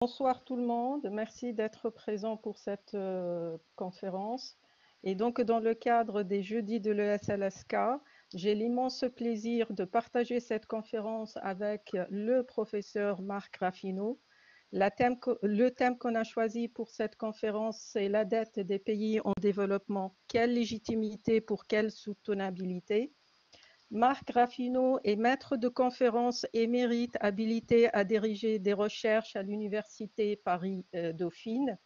Bonsoir tout le monde, merci d'être présent pour cette conférence. Et donc dans le cadre des jeudis de l'ESLSK, j'ai l'immense plaisir de partager cette conférence avec le professeur Marc Raffineau. Le thème qu'on a choisi pour cette conférence, c'est la dette des pays en développement. Quelle légitimité pour quelle soutenabilité? Marc Raffineau est maître de conférences émérite habilité à diriger des recherches à l'Université Paris-Dauphine.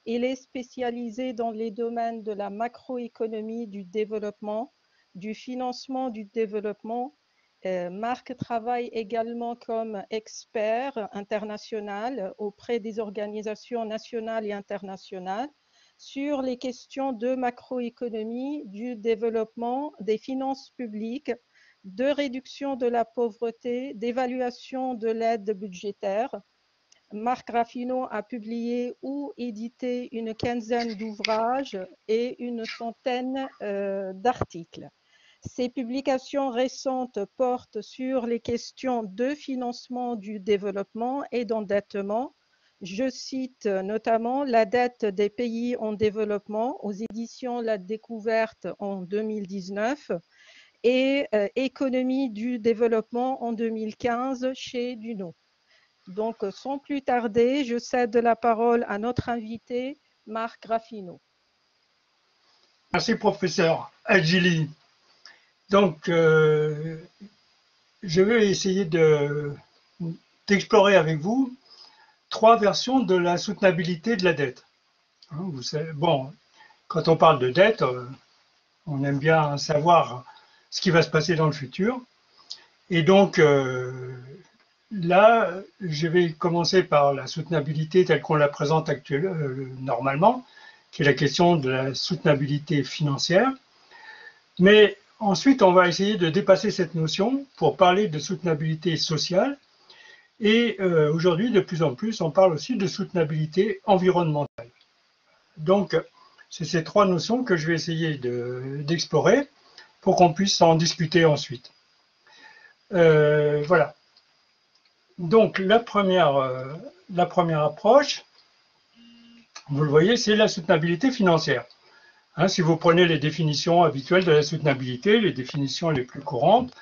Il est spécialisé dans les domaines de la macroéconomie du développement, du financement du développement. Marc travaille également comme expert international auprès des organisations nationales et internationales sur les questions de macroéconomie, du développement, des finances publiques, de réduction de la pauvreté, d'évaluation de l'aide budgétaire. Marc Raffineau a publié ou édité une quinzaine d'ouvrages et une centaine d'articles. Ses publications récentes portent sur les questions de financement du développement et d'endettement. Je cite notamment La dette des pays en développement aux éditions La Découverte en 2019 et Économie du développement en 2015 chez Duno. Donc, sans plus tarder, je cède la parole à notre invité, Marc Raffineau. Merci, professeur Adjili. Donc, je vais essayer d'explorer avec vous 3 versions de la soutenabilité de la dette. Vous savez, bon, quand on parle de dette, on aime bien savoir ce qui va se passer dans le futur. Et donc, là, je vais commencer par la soutenabilité telle qu'on la présente normalement, qui est la question de la soutenabilité financière. Mais ensuite, on va essayer de dépasser cette notion pour parler de soutenabilité sociale. Et aujourd'hui, de plus en plus, on parle aussi de soutenabilité environnementale. Donc, c'est ces 3 notions que je vais essayer d'explorer pour qu'on puisse en discuter ensuite. Voilà. Donc, la première approche, vous le voyez, c'est la soutenabilité financière. Si vous prenez les définitions habituelles de la soutenabilité, les définitions les plus courantes,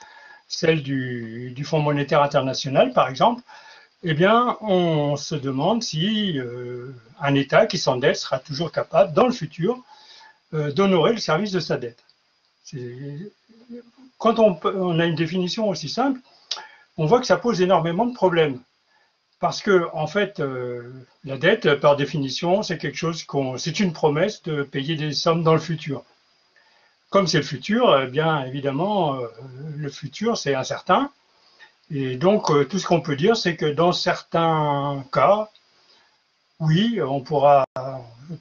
celles du Fonds monétaire international, par exemple, eh bien, on se demande si un État qui s'endette sera toujours capable, dans le futur, d'honorer le service de sa dette. Quand on a une définition aussi simple, on voit que ça pose énormément de problèmes. Parce que, en fait, la dette, par définition, c'est quelque chose c'est une promesse de payer des sommes dans le futur. Comme c'est le futur, eh bien, évidemment, le futur, c'est incertain. Et donc, tout ce qu'on peut dire, c'est que dans certains cas, oui, on pourra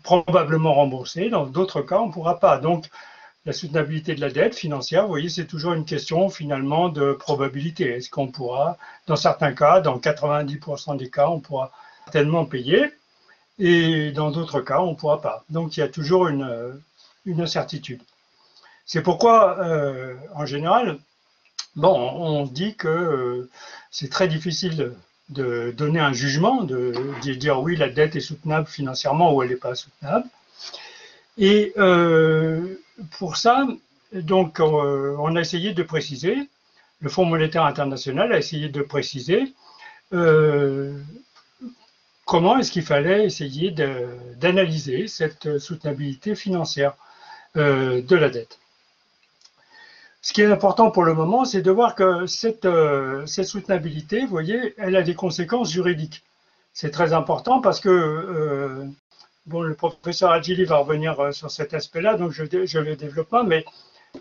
probablement rembourser. Dans d'autres cas, on ne pourra pas. Donc, la soutenabilité de la dette financière, vous voyez, c'est toujours une question finalement de probabilité. Est-ce qu'on pourra, dans certains cas, dans 90% des cas, on pourra certainement payer, et dans d'autres cas, on ne pourra pas. Donc, il y a toujours une incertitude. C'est pourquoi, en général, bon, on dit que c'est très difficile de donner un jugement, de dire oui, la dette est soutenable financièrement ou elle n'est pas soutenable. Et pour ça, donc, on a essayé de préciser, le Fonds monétaire international a essayé de préciser comment est-ce qu'il fallait essayer d'analyser cette soutenabilité financière de la dette. Ce qui est important pour le moment, c'est de voir que cette soutenabilité, vous voyez, elle a des conséquences juridiques. C'est très important parce que bon, le professeur Adjili va revenir sur cet aspect-là, donc je ne le développe pas, mais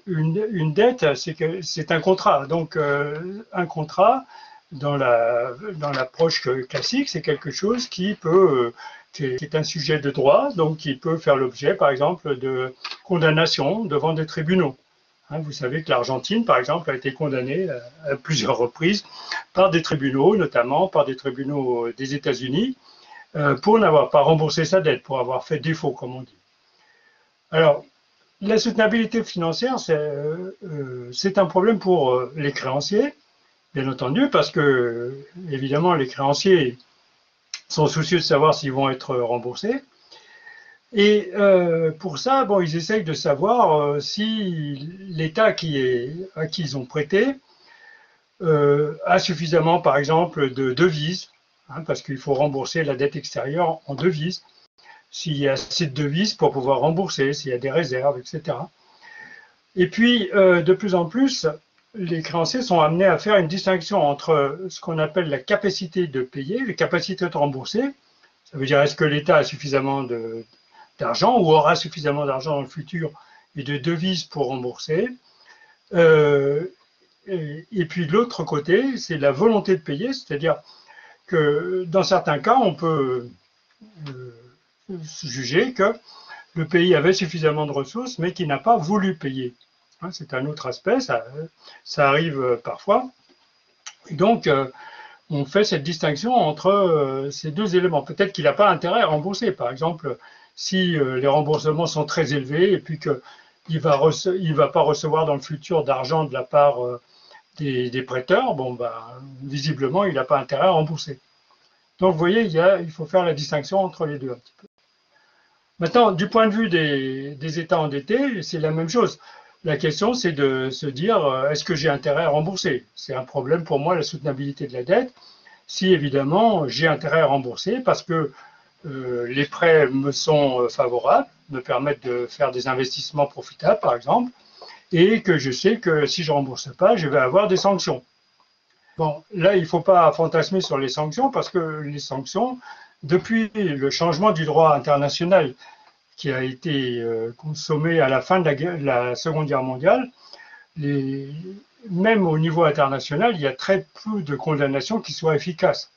une dette, c'est un contrat. Donc, un contrat, dans l'approche classique, c'est quelque chose qui est un sujet de droit, donc qui peut faire l'objet, par exemple, de condamnation devant des tribunaux. Vous savez que l'Argentine, par exemple, a été condamnée à plusieurs reprises par des tribunaux, notamment par des tribunaux des États-Unis, pour n'avoir pas remboursé sa dette, pour avoir fait défaut, comme on dit. Alors, la soutenabilité financière, c'est un problème pour les créanciers, bien entendu, parce que, évidemment, les créanciers, sont soucieux de savoir s'ils vont être remboursés. Et pour ça, bon, ils essayent de savoir si l'État à qui ils ont prêté a suffisamment, par exemple, de devises, hein, parce qu'il faut rembourser la dette extérieure en devises, s'il y a assez de devises pour pouvoir rembourser, s'il y a des réserves, etc. Et puis, de plus en plus, les créanciers sont amenés à faire une distinction entre ce qu'on appelle la capacité de payer, la capacité de rembourser. Ça veut dire, est-ce que l'État a suffisamment d'argent ou aura suffisamment d'argent dans le futur et de devises pour rembourser. Et puis de l'autre côté, c'est la volonté de payer, c'est-à-dire que dans certains cas, on peut juger que le pays avait suffisamment de ressources, mais qu'il n'a pas voulu payer. C'est un autre aspect, ça arrive parfois. Et donc, on fait cette distinction entre ces deux éléments. Peut-être qu'il n'a pas intérêt à rembourser. Par exemple, si les remboursements sont très élevés et puis qu'il ne va pas recevoir dans le futur d'argent de la part des prêteurs, bon, visiblement, il n'a pas intérêt à rembourser. Donc, vous voyez, il faut faire la distinction entre les deux un petit peu. Maintenant, du point de vue des États endettés, c'est la même chose. La question, c'est de se dire, est-ce que j'ai intérêt à rembourser? C'est un problème pour moi, la soutenabilité de la dette. Si, évidemment, j'ai intérêt à rembourser parce que les prêts me sont favorables, me permettent de faire des investissements profitables, par exemple, et que je sais que si je ne rembourse pas, je vais avoir des sanctions. Bon, là, il ne faut pas fantasmer sur les sanctions parce que les sanctions, depuis le changement du droit international qui a été consommé à la fin de la Seconde Guerre mondiale, même au niveau international, il y a très peu de condamnations qui soient efficaces.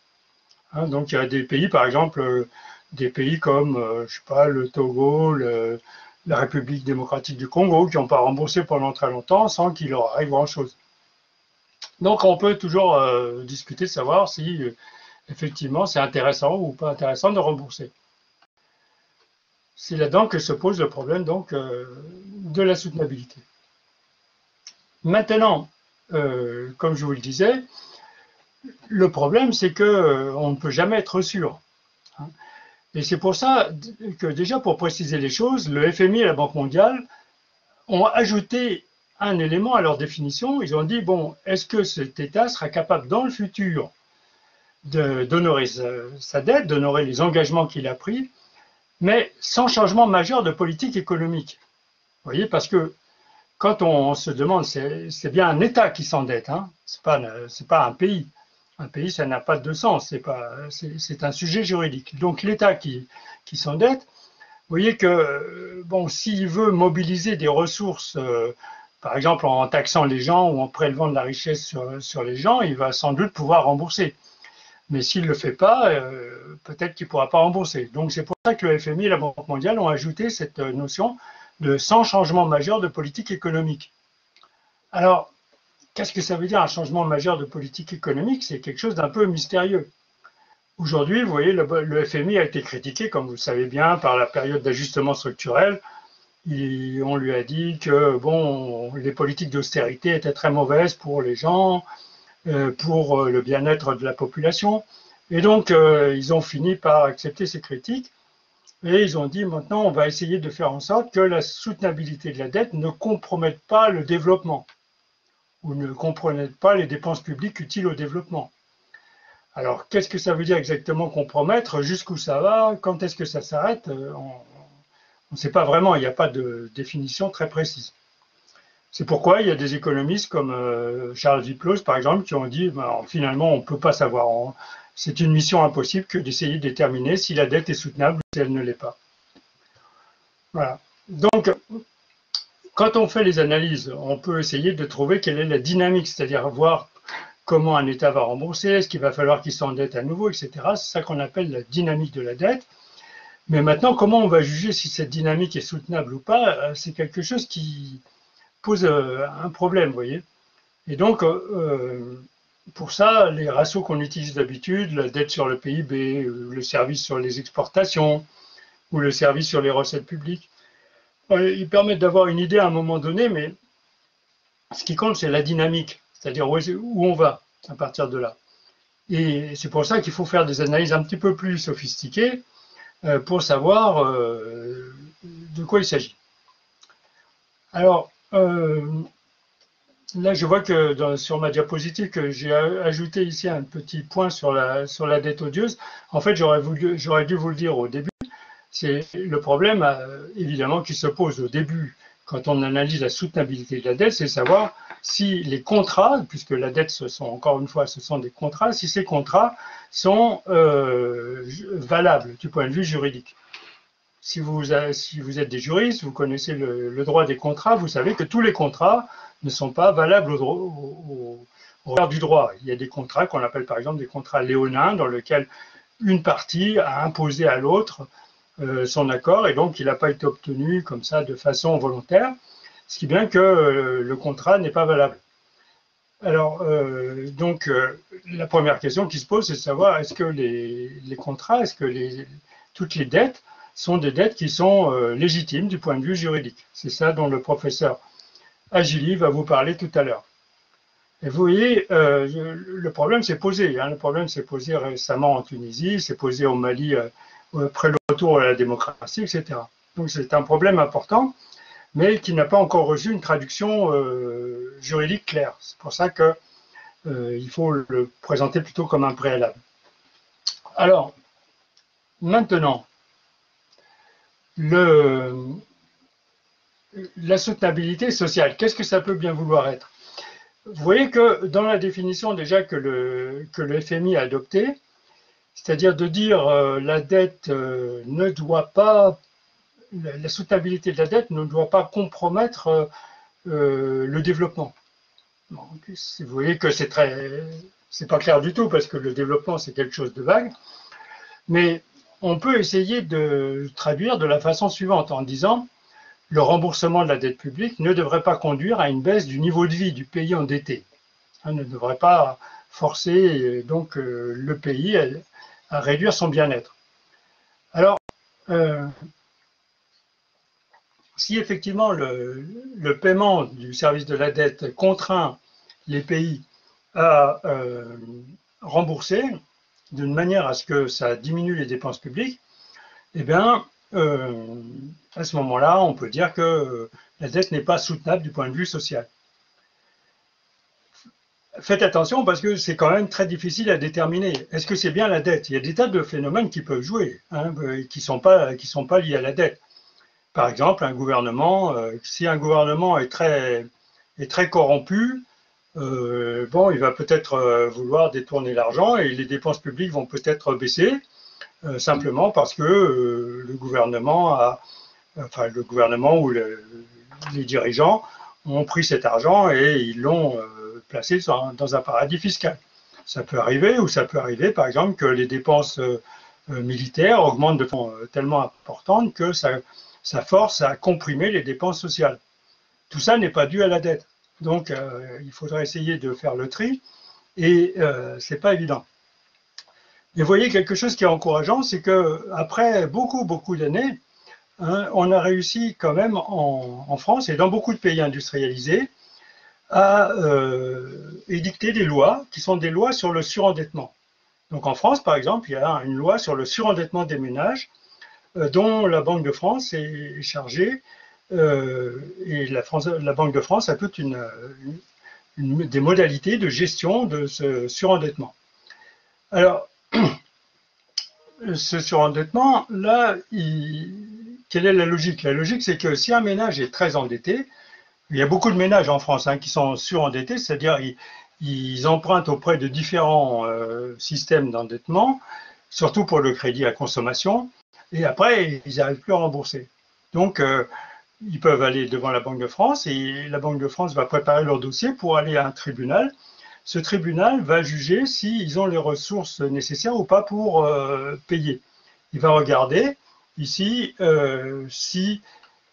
Hein, donc il y a des pays, par exemple, des pays comme, je sais pas, le Togo, la République démocratique du Congo, qui n'ont pas remboursé pendant très longtemps sans qu'il leur arrive grand-chose. Donc on peut toujours discuter de savoir si effectivement c'est intéressant ou pas intéressant de rembourser. C'est là-dedans que se pose le problème donc de la soutenabilité. Maintenant, comme je vous le disais, le problème c'est que on ne peut jamais être sûr. Hein. Et c'est pour ça que déjà pour préciser les choses, le FMI et la Banque mondiale ont ajouté un élément à leur définition. Ils ont dit, bon, est-ce que cet État sera capable dans le futur d'honorer sa dette, d'honorer les engagements qu'il a pris, mais sans changement majeur de politique économique. Vous voyez, parce que quand on se demande, c'est bien un État qui s'endette, hein, c'est pas un pays. Un pays, ça n'a pas de sens, c'est un sujet juridique. Donc l'État qui s'endette, vous voyez que, bon, s'il veut mobiliser des ressources, par exemple en taxant les gens ou en prélevant de la richesse sur les gens, il va sans doute pouvoir rembourser. Mais s'il ne le fait pas, peut-être qu'il ne pourra pas rembourser. Donc c'est pour ça que le FMI et la Banque mondiale ont ajouté cette notion de sans changement majeur de politique économique. Alors, qu'est-ce que ça veut dire un changement majeur de politique économique? C'est quelque chose d'un peu mystérieux. Aujourd'hui, vous voyez, le FMI a été critiqué, comme vous le savez bien, par la période d'ajustement structurel. On lui a dit que bon, les politiques d'austérité étaient très mauvaises pour les gens, pour le bien-être de la population. Et donc, ils ont fini par accepter ces critiques. Et ils ont dit, maintenant, on va essayer de faire en sorte que la soutenabilité de la dette ne compromette pas le développement ou ne compromette pas les dépenses publiques utiles au développement. Alors, qu'est-ce que ça veut dire exactement compromettre? Jusqu'où ça va? Quand est-ce que ça s'arrête? On ne sait pas vraiment, il n'y a pas de définition très précise. C'est pourquoi il y a des économistes comme Charles Wyplosz, par exemple, qui ont dit finalement, on ne peut pas savoir. C'est une mission impossible que d'essayer de déterminer si la dette est soutenable ou si elle ne l'est pas. Voilà. Donc, quand on fait les analyses, on peut essayer de trouver quelle est la dynamique, c'est-à-dire voir comment un État va rembourser, est-ce qu'il va falloir qu'il s'endette à nouveau, etc. C'est ça qu'on appelle la dynamique de la dette. Mais maintenant, comment on va juger si cette dynamique est soutenable ou pas? C'est quelque chose qui pose un problème, vous voyez. Et donc, pour ça, les ratios qu'on utilise d'habitude, la dette sur le PIB, le service sur les exportations ou le service sur les recettes publiques, ils permettent d'avoir une idée à un moment donné, mais ce qui compte, c'est la dynamique, c'est-à-dire où on va à partir de là. Et c'est pour ça qu'il faut faire des analyses un petit peu plus sophistiquées pour savoir de quoi il s'agit. Alors, là, je vois que sur ma diapositive, que j'ai ajouté ici un petit point sur la dette odieuse. En fait, j'aurais dû vous le dire au début. C'est le problème, évidemment, qui se pose au début quand on analyse la soutenabilité de la dette, c'est savoir si les contrats, puisque la dette, encore une fois, ce sont des contrats, si ces contrats sont valables du point de vue juridique. Si vous êtes des juristes, vous connaissez le droit des contrats, vous savez que tous les contrats ne sont pas valables au regard du droit. Il y a des contrats qu'on appelle par exemple des contrats léonins, dans lesquels une partie a imposé à l'autre son accord, et donc il n'a pas été obtenu comme ça de façon volontaire, ce qui est bien que le contrat n'est pas valable. Alors, la première question qui se pose, c'est de savoir est-ce que les contrats, est-ce que toutes les dettes sont des dettes qui sont légitimes du point de vue juridique. C'est ça dont le professeur Agili va vous parler tout à l'heure. Et vous voyez, le problème s'est posé. Le problème s'est posé récemment en Tunisie, s'est posé au Mali après le retour à la démocratie, etc. Donc c'est un problème important, mais qui n'a pas encore reçu une traduction juridique claire. C'est pour ça qu'il faut le présenter plutôt comme un préalable. Alors, maintenant, la soutenabilité sociale, qu'est-ce que ça peut bien vouloir être? Vous voyez que dans la définition déjà que le FMI a adoptée, c'est-à-dire de dire la dette ne doit pas, la soutenabilité de la dette ne doit pas compromettre le développement. Bon, vous voyez que c'est pas clair du tout parce que le développement c'est quelque chose de vague, mais on peut essayer de traduire de la façon suivante en disant le remboursement de la dette publique ne devrait pas conduire à une baisse du niveau de vie du pays endetté. On ne devrait pas forcer donc le pays à réduire son bien-être. Alors, si effectivement le paiement du service de la dette contraint les pays à rembourser d'une manière à ce que ça diminue les dépenses publiques, eh bien, à ce moment-là, on peut dire que la dette n'est pas soutenable du point de vue social. Faites attention parce que c'est quand même très difficile à déterminer. Est-ce que c'est bien la dette? Il y a des tas de phénomènes qui peuvent jouer, qui sont pas liés à la dette. Par exemple, un gouvernement, si un gouvernement est très corrompu, bon, il va peut-être vouloir détourner l'argent et les dépenses publiques vont peut-être baisser, simplement parce que le gouvernement ou les dirigeants ont pris cet argent et ils l'ont placé dans un paradis fiscal. Ça peut arriver, ou ça peut arriver, par exemple, que les dépenses militaires augmentent de façon tellement importante que ça force à comprimer les dépenses sociales. Tout ça n'est pas dû à la dette. Donc, il faudra essayer de faire le tri, et c'est pas évident. Et vous voyez, quelque chose qui est encourageant, c'est qu'après beaucoup d'années, on a réussi quand même en France et dans beaucoup de pays industrialisés à édicter des lois qui sont des lois sur le surendettement. Donc en France, par exemple, il y a une loi sur le surendettement des ménages dont la Banque de France est chargée et la Banque de France a toutes des modalités de gestion de ce surendettement. Alors, ce surendettement, là, quelle est la logique? La logique, c'est que si un ménage est très endetté, il y a beaucoup de ménages en France qui sont surendettés, c'est-à-dire ils empruntent auprès de différents systèmes d'endettement, surtout pour le crédit à consommation, et après, ils n'arrivent plus à rembourser. Donc, ils peuvent aller devant la Banque de France, et la Banque de France va préparer leur dossier pour aller à un tribunal. Ce tribunal va juger s'ils ont les ressources nécessaires ou pas pour payer. Il va regarder ici s'il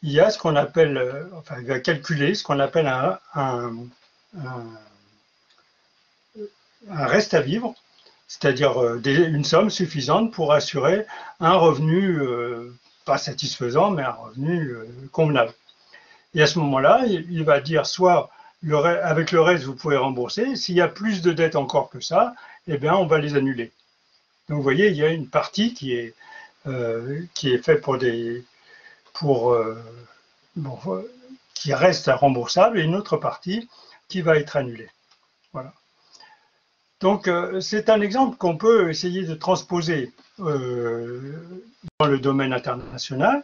y a ce qu'on appelle, il va calculer ce qu'on appelle un reste à vivre, c'est-à-dire une somme suffisante pour assurer un revenu pas satisfaisant, mais un revenu convenable. Et à ce moment-là, il va dire soit avec le reste, vous pouvez rembourser. S'il y a plus de dettes encore que ça, eh bien, on va les annuler. Donc, vous voyez, il y a une partie qui est faite qui reste remboursable et une autre partie qui va être annulée. Voilà. Donc, c'est un exemple qu'on peut essayer de transposer dans le domaine international.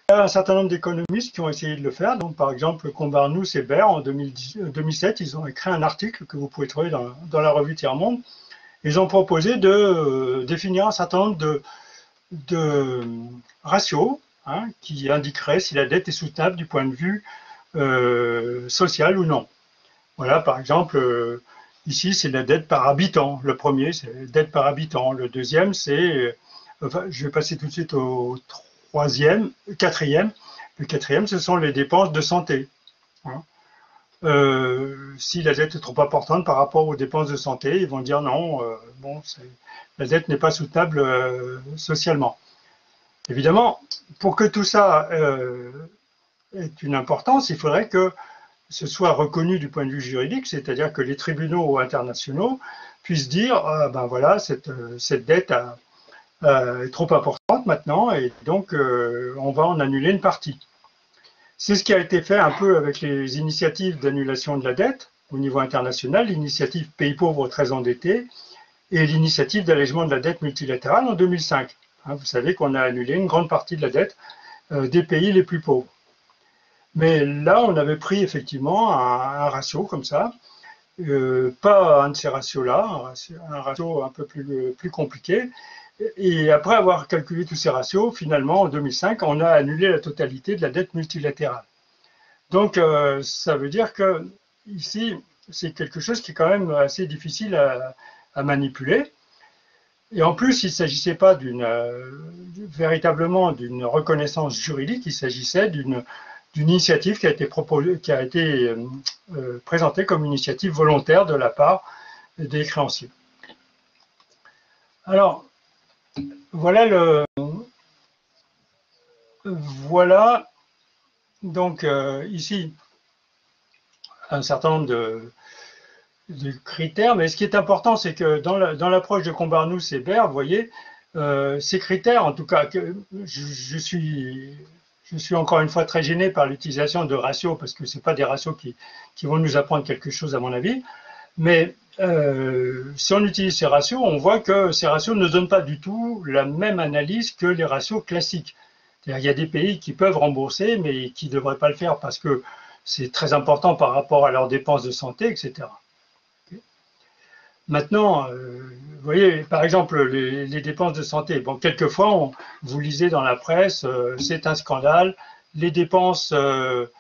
Il y a un certain nombre d'économistes qui ont essayé de le faire. Donc, par exemple, Combarnous et Baer, en 2007, ils ont écrit un article que vous pouvez trouver dans la revue Tiers-Monde. Ils ont proposé de définir un certain nombre de ratios qui indiqueraient si la dette est soutenable du point de vue social ou non. Voilà, par exemple, ici, c'est la dette par habitant. Le premier, c'est la dette par habitant. Le deuxième, c'est... Enfin, je vais passer tout de suite au quatrième. Le quatrième, ce sont les dépenses de santé. Si la dette est trop importante par rapport aux dépenses de santé, ils vont dire non, la dette n'est pas soutenable socialement. Évidemment, pour que tout ça ait une importance, il faudrait que ce soit reconnu du point de vue juridique, c'est-à-dire que les tribunaux internationaux puissent dire ben voilà, cette dette est trop importante maintenant et donc on va en annuler une partie. C'est ce qui a été fait un peu avec les initiatives d'annulation de la dette au niveau international, l'initiative Pays pauvres très endettés et l'initiative d'allègement de la dette multilatérale en 2005. Vous savez qu'on a annulé une grande partie de la dette des pays les plus pauvres. Mais là, on avait pris effectivement un ratio comme ça, pas un de ces ratios-là, un ratio un peu plus compliqué. Et après avoir calculé tous ces ratios, finalement, en 2005, on a annulé la totalité de la dette multilatérale. Donc, ça veut dire que ici, c'est quelque chose qui est quand même assez difficile à manipuler. Et en plus, il ne s'agissait pas véritablement d'une reconnaissance juridique, il s'agissait d'une initiative qui a été présentée comme initiative volontaire de la part des créanciers. Alors, voilà donc ici un certain nombre de critères, mais ce qui est important, c'est que dans l'approche de Combarnous et Baer, vous voyez, ces critères, en tout cas, je suis encore une fois très gêné par l'utilisation de ratios, parce que ce pas des ratios qui vont nous apprendre quelque chose à mon avis, mais si on utilise ces ratios, on voit que ces ratios ne donnent pas du tout la même analyse que les ratios classiques. C'est-à-dire qu'il y a des pays qui peuvent rembourser, mais qui ne devraient pas le faire parce que c'est très important par rapport à leurs dépenses de santé, etc. Maintenant, vous voyez, par exemple, les dépenses de santé. Bon, quelquefois, vous lisez dans la presse, c'est un scandale, les dépenses de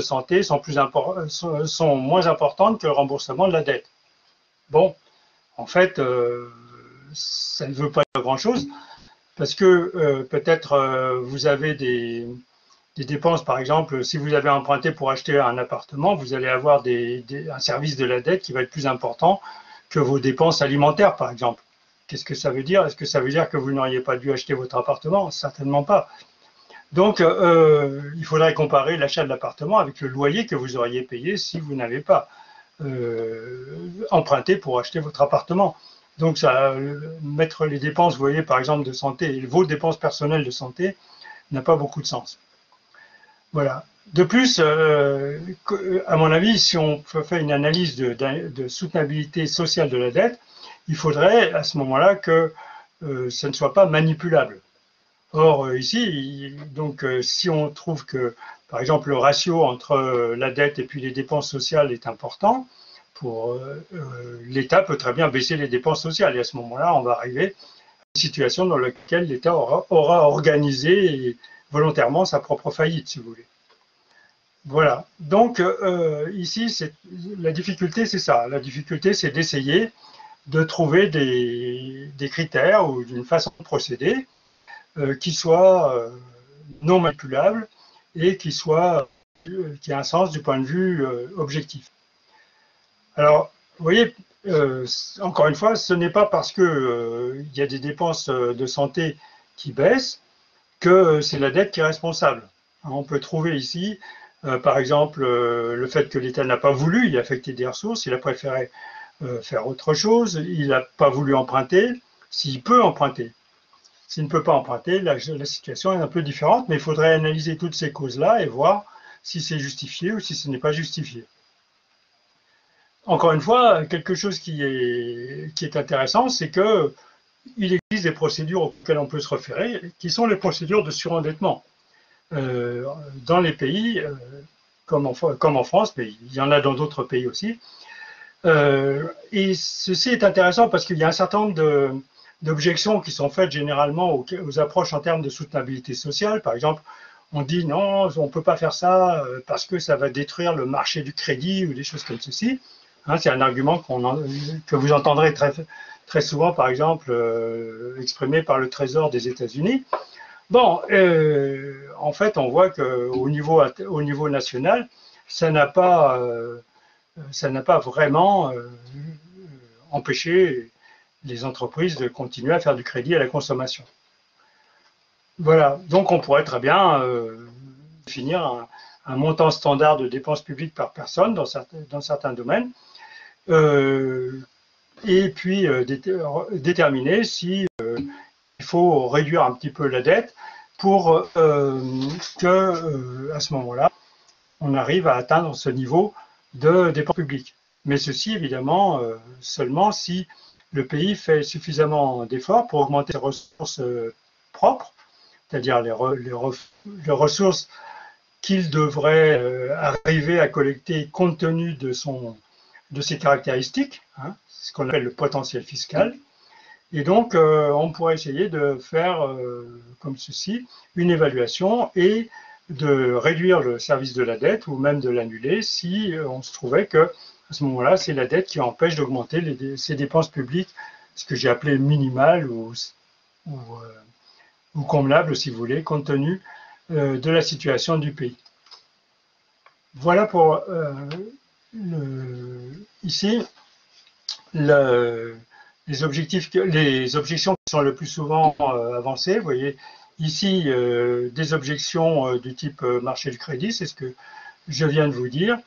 santé sont moins importantes que le remboursement de la dette. Bon, en fait, ça ne veut pas dire grand-chose, parce que peut-être vous avez des dépenses, par exemple, si vous avez emprunté pour acheter un appartement, vous allez avoir un service de la dette qui va être plus important que vos dépenses alimentaires, par exemple. Qu'est-ce que ça veut dire? Est-ce que ça veut dire que vous n'auriez pas dû acheter votre appartement? Certainement pas. Donc, il faudrait comparer l'achat de l'appartement avec le loyer que vous auriez payé si vous n'avez pas emprunté pour acheter votre appartement. Donc, mettre les dépenses, vous voyez, par exemple, de santé, vos dépenses personnelles de santé, n'a pas beaucoup de sens. Voilà. De plus, à mon avis, si on fait une analyse de soutenabilité sociale de la dette, il faudrait à ce moment-là que ça ne soit pas manipulable. Or, ici, donc, si on trouve que, par exemple, le ratio entre la dette et puis les dépenses sociales est important, l'État peut très bien baisser les dépenses sociales. Et à ce moment-là, on va arriver à une situation dans laquelle l'État aura organisé volontairement sa propre faillite, si vous voulez. Voilà. Donc, ici, la difficulté, c'est ça. La difficulté, c'est d'essayer de trouver des critères ou d'une façon de procéder qui soit non manipulable et qui ait un sens du point de vue objectif. Alors, vous voyez, encore une fois, ce n'est pas parce qu'il y a des dépenses de santé qui baissent que c'est la dette qui est responsable. On peut trouver ici Par exemple, le fait que l'État n'a pas voulu y affecter des ressources, il a préféré faire autre chose, il n'a pas voulu emprunter, s'il peut emprunter. S'il ne peut pas emprunter, la situation est un peu différente, mais il faudrait analyser toutes ces causes-là et voir si c'est justifié ou si ce n'est pas justifié. Encore une fois, quelque chose qui est intéressant, c'est qu'il existe des procédures auxquelles on peut se référer, qui sont les procédures de surendettement. Dans les pays, comme en France, mais il y en a dans d'autres pays aussi. Et ceci est intéressant parce qu'il y a un certain nombre d'objections qui sont faites généralement aux approches en termes de soutenabilité sociale. Par exemple, on dit non, on ne peut pas faire ça parce que ça va détruire le marché du crédit ou des choses comme ceci. Hein, c'est un argument que vous entendrez très souvent, par exemple, exprimé par le Trésor des États-Unis. Bon, en fait, on voit qu'au niveau national, ça n'a pas vraiment empêché les entreprises de continuer à faire du crédit à la consommation. Voilà, donc on pourrait très bien définir un montant standard de dépenses publiques par personne dans certains domaines, et puis déterminer si il faut réduire un petit peu la dette pour que, à ce moment-là, on arrive à atteindre ce niveau de dépenses publiques. Mais ceci, évidemment, seulement si le pays fait suffisamment d'efforts pour augmenter ses ressources propres, c'est-à-dire les ressources qu'il devrait arriver à collecter compte tenu de ses caractéristiques, hein, ce qu'on appelle le potentiel fiscal. Et donc, on pourrait essayer de faire, comme ceci, une évaluation et de réduire le service de la dette ou même de l'annuler si on se trouvait que, à ce moment-là, c'est la dette qui empêche d'augmenter ces dépenses publiques, ce que j'ai appelé minimales ou convenables, si vous voulez, compte tenu de la situation du pays. Voilà pour ici les objections qui sont le plus souvent avancées. Vous voyez ici des objections du type marché du crédit, c'est ce que je viens de vous dire.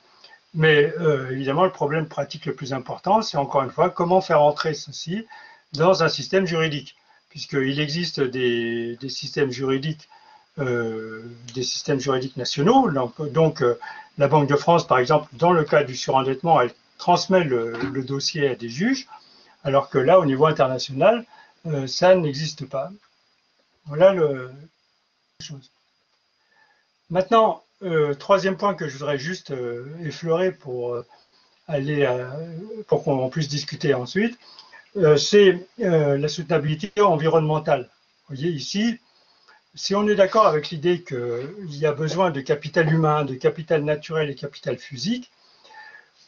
Mais évidemment, le problème pratique le plus important, c'est encore une fois comment faire entrer ceci dans un système juridique, puisqu'il existe des systèmes juridiques nationaux. Donc, la Banque de France, par exemple, dans le cas du surendettement, elle transmet le dossier à des juges, alors que là, au niveau international, ça n'existe pas. Voilà la chose. Maintenant, troisième point que je voudrais juste effleurer pour qu'on puisse discuter ensuite, c'est la soutenabilité environnementale. Vous voyez ici, si on est d'accord avec l'idée qu'il y a besoin de capital humain, de capital naturel et capital physique,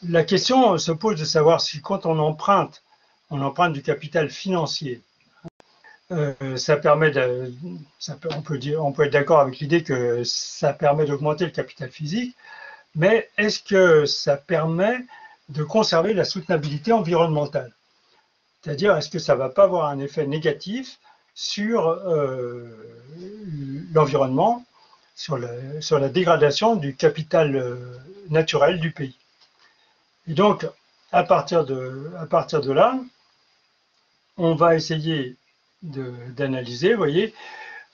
la question se pose de savoir si quand on emprunte du capital financier. Ça permet on peut être d'accord avec l'idée que ça permet d'augmenter le capital physique, mais est-ce que ça permet de conserver la soutenabilité environnementale? C'est-à-dire, est-ce que ça ne va pas avoir un effet négatif sur l'environnement, sur la dégradation du capital naturel du pays? Et donc, à partir de là, on va essayer d'analyser, vous voyez,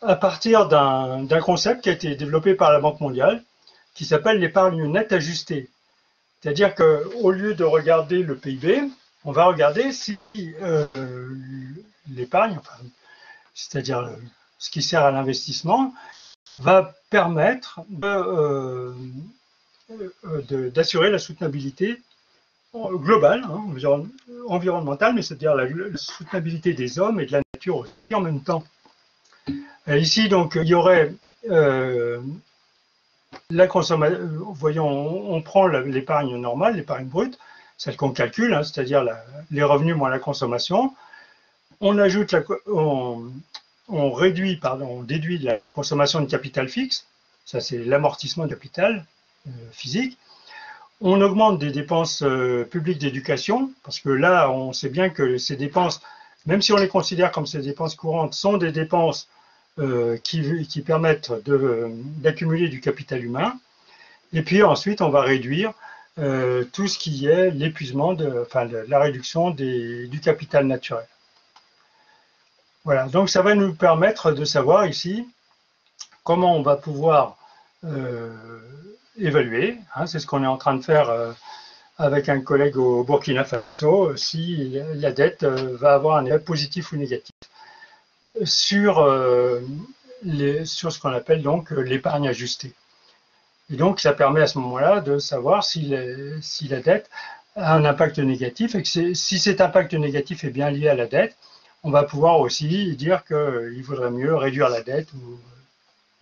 à partir d'un concept qui a été développé par la Banque mondiale, qui s'appelle l'épargne nette ajustée. C'est-à-dire qu'au lieu de regarder le PIB, on va regarder si l'épargne, c'est-à-dire ce qui sert à l'investissement, va permettre d'assurer la soutenabilité globale, hein, environnementale, mais c'est-à-dire la soutenabilité des hommes et de la nature aussi en même temps. Ici, donc, il y aurait la consommation. Voyons, on prend l'épargne normale, l'épargne brute, celle qu'on calcule, hein, c'est-à-dire les revenus moins la consommation. On ajoute on déduit de la consommation de capital fixe, ça c'est l'amortissement de capital physique. On augmente des dépenses publiques d'éducation, parce que là, on sait bien que ces dépenses, même si on les considère comme ces dépenses courantes, sont des dépenses qui permettent d'accumuler du capital humain. Et puis ensuite, on va réduire tout ce qui est l'épuisement, enfin la réduction du capital naturel. Voilà, donc ça va nous permettre de savoir ici comment on va pouvoir euh, évaluer, hein, c'est ce qu'on est en train de faire avec un collègue au Burkina Faso, si la dette va avoir un effet positif ou négatif sur, sur ce qu'on appelle donc l'épargne ajustée. Et donc, ça permet à ce moment-là de savoir si la dette a un impact négatif et que si cet impact négatif est bien lié à la dette, on va pouvoir aussi dire qu'il vaudrait mieux réduire la dette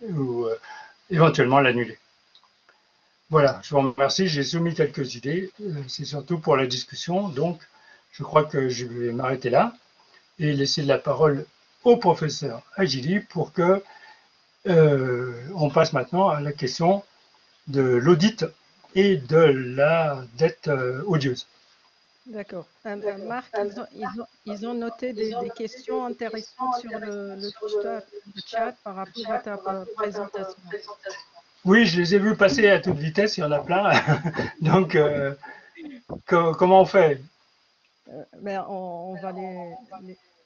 ou éventuellement l'annuler. Voilà, je vous remercie. J'ai soumis quelques idées. C'est surtout pour la discussion. Donc, je crois que je vais m'arrêter là et laisser la parole au professeur Agili pour que on passe maintenant à la question de l'audit et de la dette odieuse. D'accord. Marc, ils ont noté des questions intéressantes sur le chat par rapport à ta présentation. Oui, je les ai vus passer à toute vitesse, il y en a plein. Donc, comment on fait? Mais on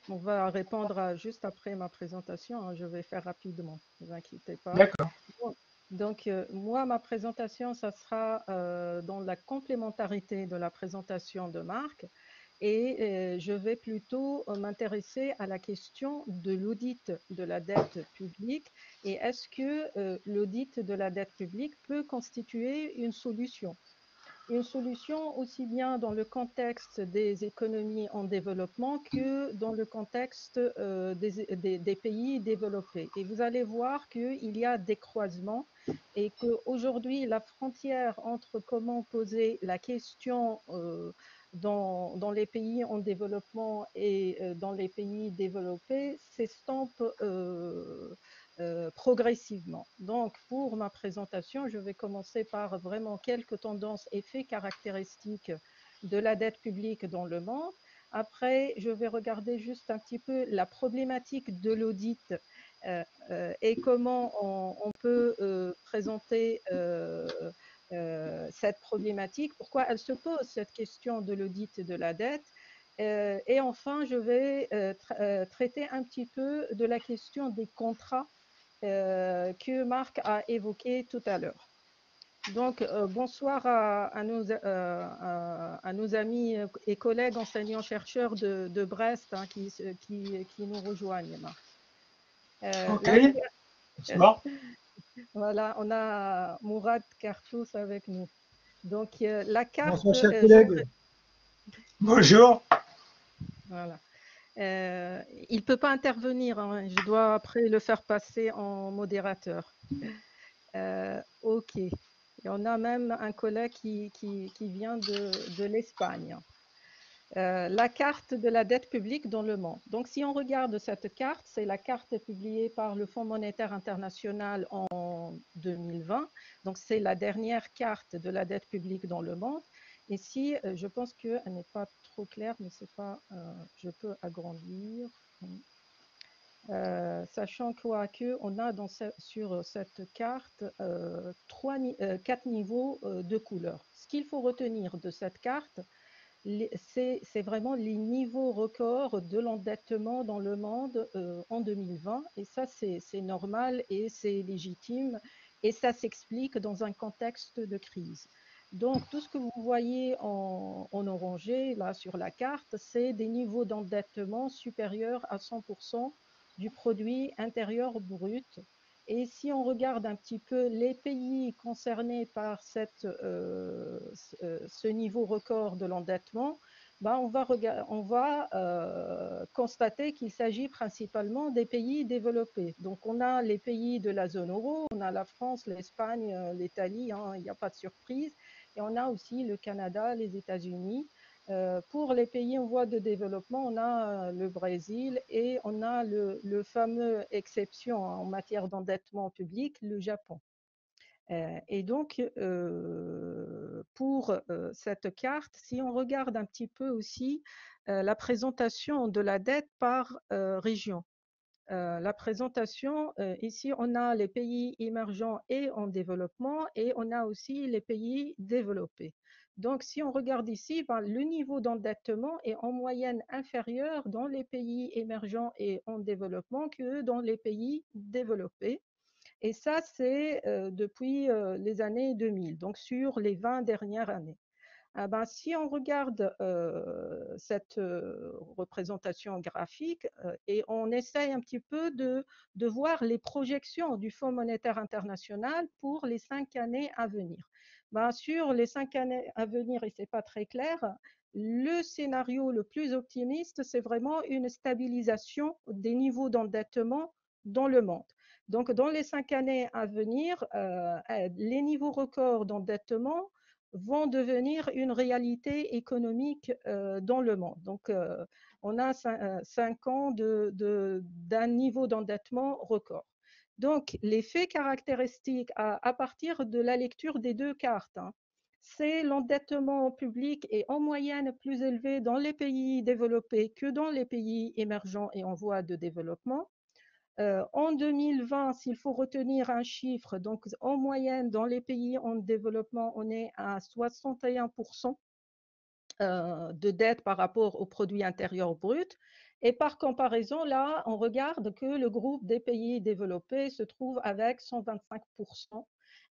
va répondre juste après ma présentation, hein. Je vais faire rapidement, ne vous inquiétez pas. D'accord. Bon, donc, moi, ma présentation, ça sera dans la complémentarité de la présentation de Marc et je vais plutôt m'intéresser à la question de l'audit de la dette publique et est-ce que l'audit de la dette publique peut constituer une solution aussi bien dans le contexte des économies en développement que dans le contexte des pays développés. Et vous allez voir qu'il y a des croisements et qu'aujourd'hui, la frontière entre comment poser la question dans les pays en développement et dans les pays développés s'estompe progressivement. Donc, pour ma présentation, je vais commencer par vraiment quelques tendances et faits caractéristiques de la dette publique dans le monde. Après, je vais regarder juste un petit peu la problématique de l'audit et comment on peut présenter cette problématique, pourquoi elle se pose, cette question de l'audit de la dette. Et enfin, je vais traiter un petit peu de la question des contrats que Marc a évoqué tout à l'heure. Donc, bonsoir à nos amis et collègues enseignants-chercheurs de Brest hein, qui nous rejoignent, Marc. OK. La, Bonsoir. voilà, on a Mourad Kartous avec nous. Donc, la carte, Bonsoir, chers collègues. Bonjour. voilà. Il ne peut pas intervenir, hein, je dois après le faire passer en modérateur. OK. Et on a même un collègue qui vient de l'Espagne. La carte de la dette publique dans le monde. Donc, si on regarde cette carte, c'est la carte publiée par le Fonds monétaire international en 2020. Donc, c'est la dernière carte de la dette publique dans le monde. Ici, je pense qu'elle n'est pas trop claire, mais c'est pas. Je peux agrandir. Sachant qu'on a sur cette carte quatre niveaux de couleurs. Ce qu'il faut retenir de cette carte, c'est vraiment les niveaux records de l'endettement dans le monde en 2020. Et ça, c'est normal et c'est légitime. Et ça s'explique dans un contexte de crise. Donc, tout ce que vous voyez en orangé, là, sur la carte, c'est des niveaux d'endettement supérieurs à 100% du produit intérieur brut. Et si on regarde un petit peu les pays concernés par ce niveau record de l'endettement, ben on va constater qu'il s'agit principalement des pays développés. Donc on a les pays de la zone euro, on a la France, l'Espagne, l'Italie, hein, il n'y a pas de surprise, et on a aussi le Canada, les États-Unis. Pour les pays en voie de développement, on a le Brésil et on a le fameux exception en matière d'endettement public, le Japon. Et donc, pour cette carte, si on regarde un petit peu aussi la présentation de la dette par région. la présentation, ici, on a les pays émergents et en développement et on a aussi les pays développés. Donc, si on regarde ici, ben, le niveau d'endettement est en moyenne inférieur dans les pays émergents et en développement que dans les pays développés. Et ça, c'est depuis les années 2000, donc sur les 20 dernières années. Ah ben, si on regarde cette représentation graphique et on essaye un petit peu de voir les projections du Fonds monétaire international pour les 5 années à venir. Ben, sur les 5 années à venir, et ce n'est pas très clair, le scénario le plus optimiste, c'est vraiment une stabilisation des niveaux d'endettement dans le monde. Donc, dans les 5 années à venir, les niveaux records d'endettement vont devenir une réalité économique dans le monde. Donc, on a 5 ans d'un niveau d'endettement record. Donc, les faits caractéristiques à partir de la lecture des deux cartes, hein, c'est l'endettement public est en moyenne plus élevé dans les pays développés que dans les pays émergents et en voie de développement. En 2020, s'il faut retenir un chiffre, donc en moyenne, dans les pays en développement, on est à 61% de dette par rapport au produit intérieur brut. Et par comparaison, là, on regarde que le groupe des pays développés se trouve avec 125%.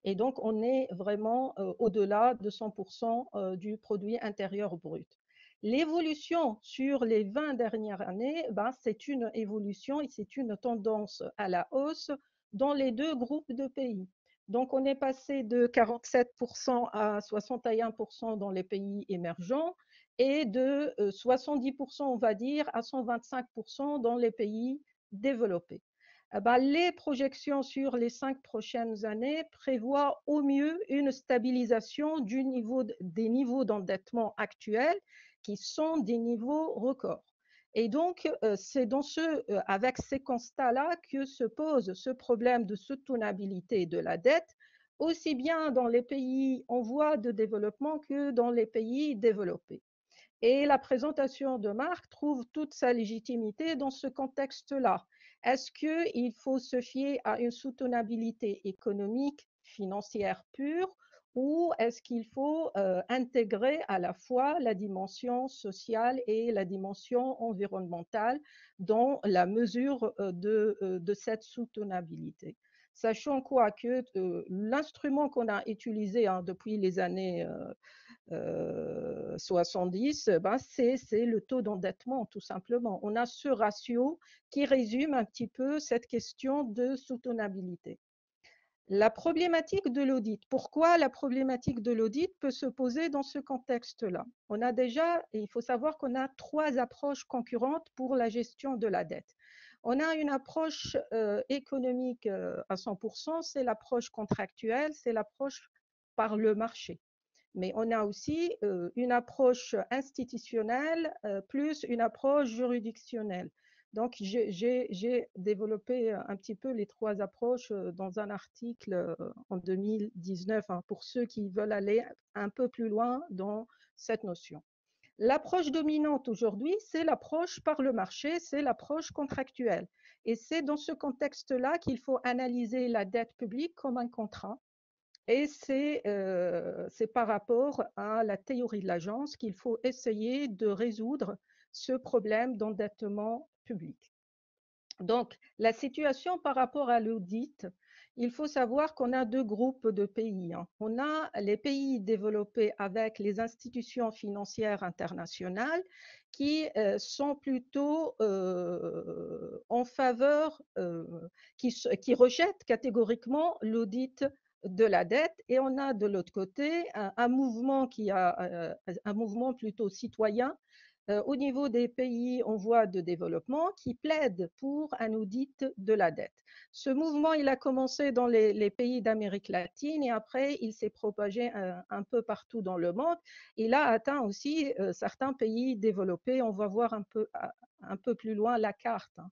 Et donc, on est vraiment au-delà de 100% du produit intérieur brut. L'évolution sur les 20 dernières années, ben, c'est une évolution et c'est une tendance à la hausse dans les deux groupes de pays. Donc, on est passé de 47% à 61% dans les pays émergents et de 70%, on va dire, à 125% dans les pays développés. Eh ben, les projections sur les 5 prochaines années prévoient au mieux une stabilisation des niveaux d'endettement actuels qui sont des niveaux records. Et donc, c'est avec ces constats-là que se pose ce problème de soutenabilité de la dette, aussi bien dans les pays en voie de développement que dans les pays développés. Et la présentation de Marc trouve toute sa légitimité dans ce contexte-là. Est-ce qu'il faut se fier à une soutenabilité économique, financière pure, ou est-ce qu'il faut intégrer à la fois la dimension sociale et la dimension environnementale dans la mesure de cette soutenabilité? Sachant quoi que l'instrument qu'on a utilisé depuis les années 70, ben c'est le taux d'endettement, tout simplement. On a ce ratio qui résume un petit peu cette question de soutenabilité. La problématique de l'audit. Pourquoi la problématique de l'audit peut se poser dans ce contexte-là? On a déjà, et il faut savoir qu'on a 3 approches concurrentes pour la gestion de la dette. On a une approche économique à 100%, c'est l'approche contractuelle, c'est l'approche par le marché. Mais on a aussi une approche institutionnelle plus une approche juridictionnelle. Donc, j'ai développé un petit peu les 3 approches dans un article en 2019 hein, pour ceux qui veulent aller un peu plus loin dans cette notion. L'approche dominante aujourd'hui, c'est l'approche par le marché, c'est l'approche contractuelle. Et c'est dans ce contexte-là qu'il faut analyser la dette publique comme un contrat. Et c'est par rapport à la théorie de l'agence qu'il faut essayer de résoudre ce problème d'endettement public. Donc, la situation par rapport à l'audit, il faut savoir qu'on a 2 groupes de pays. Hein. On a les pays développés avec les institutions financières internationales qui sont plutôt en faveur, qui rejettent catégoriquement l'audit de la dette. Et on a de l'autre côté un mouvement un mouvement plutôt citoyen au niveau des pays en voie de développement qui plaident pour un audit de la dette. Ce mouvement, il a commencé dans les pays d'Amérique latine et après, il s'est propagé un peu partout dans le monde. Il a atteint aussi certains pays développés. On va voir un peu plus loin la carte. Hein.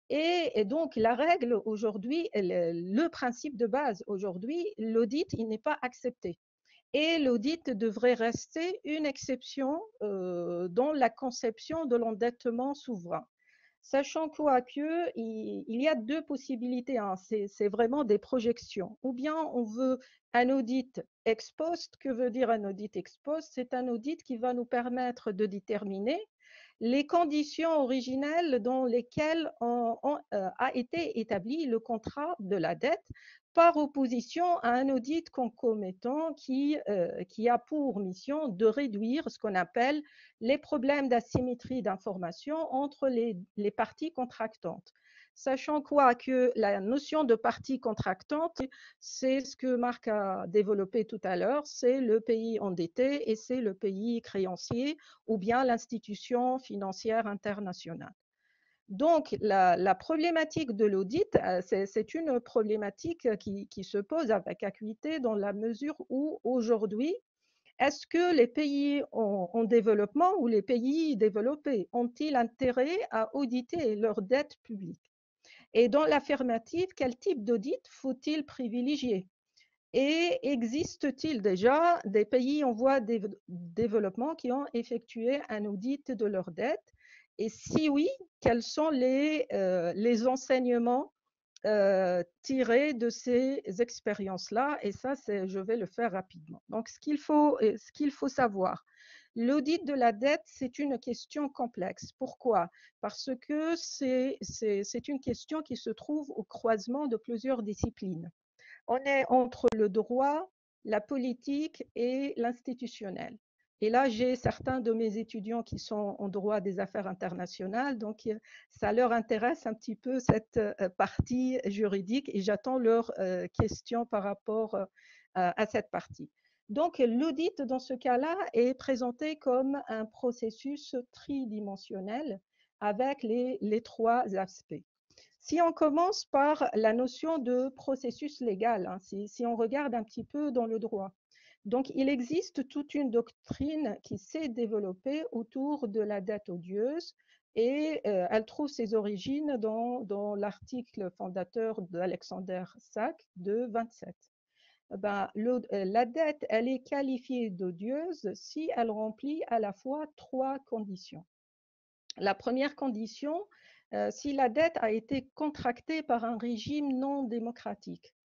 Et donc, la règle aujourd'hui, le principe de base aujourd'hui, l'audit, il n'est pas accepté. Et l'audit devrait rester une exception dans la conception de l'endettement souverain. Sachant quoi que il y a deux possibilités, hein, c'est vraiment des projections. Ou bien on veut un audit ex post. Que veut dire un audit ex post? C'est un audit qui va nous permettre de déterminer les conditions originelles dans lesquelles a été établi le contrat de la dette, par opposition à un audit concomitant qui a pour mission de réduire ce qu'on appelle les problèmes d'asymétrie d'information entre les parties contractantes. Sachant quoi que la notion de partie contractante, c'est ce que Marc a développé tout à l'heure, c'est le pays endetté et c'est le pays créancier ou bien l'institution financière internationale. Donc, la problématique de l'audit, c'est une problématique qui se pose avec acuité dans la mesure où aujourd'hui, est-ce que les pays en développement ou les pays développés ont-ils intérêt à auditer leurs dettes publiques? Et dans l'affirmative, quel type d'audit faut-il privilégier? Et existe-t-il déjà des pays en voie de développement qui ont effectué un audit de leurs dettes? Et si oui, quels sont les enseignements tirés de ces expériences-là? Et ça, je vais le faire rapidement. Donc, ce qu'il faut savoir, l'audit de la dette, c'est une question complexe. Pourquoi? Parce que c'est une question qui se trouve au croisement de plusieurs disciplines. On est entre le droit, la politique et l'institutionnel. Et là, j'ai certains de mes étudiants qui sont en droit des affaires internationales, donc ça leur intéresse un petit peu cette partie juridique et j'attends leurs questions par rapport à cette partie. Donc, l'audit, dans ce cas-là, est présenté comme un processus tridimensionnel avec les trois aspects. Si on commence par la notion de processus légal, hein, si on regarde un petit peu dans le droit, donc il existe toute une doctrine qui s'est développée autour de la dette odieuse et elle trouve ses origines dans l'article fondateur d'Alexander Sachs de 27. Ben, la dette, elle est qualifiée d'odieuse si elle remplit à la fois trois conditions. La première condition, si la dette a été contractée par un régime non démocratique.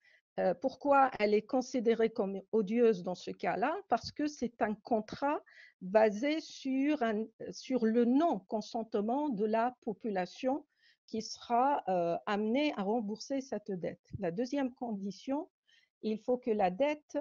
Pourquoi elle est considérée comme odieuse dans ce cas-là? Parce que c'est un contrat basé sur le non-consentement de la population qui sera amenée à rembourser cette dette. La deuxième condition, il faut que la dette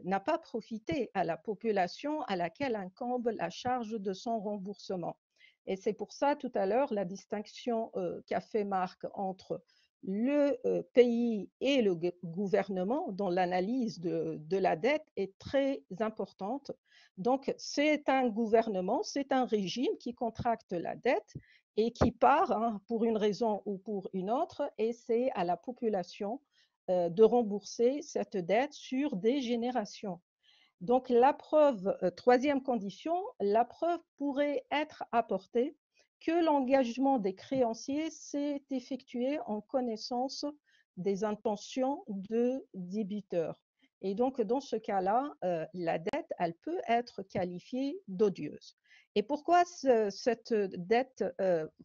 n'a pas profité à la population à laquelle incombe la charge de son remboursement. Et c'est pour ça, tout à l'heure, la distinction qu'a fait Marc entre le pays et le gouvernement dans l'analyse de la dette est très importante. Donc, c'est un gouvernement, c'est un régime qui contracte la dette et qui part, hein, pour une raison ou pour une autre, et c'est à la population de rembourser cette dette sur des générations. Donc, la preuve, troisième condition, la preuve pourrait être apportée que l'engagement des créanciers s'est effectué en connaissance des intentions de débiteurs. Et donc, dans ce cas-là, la dette, elle peut être qualifiée d'odieuse. Et pourquoi cette dette,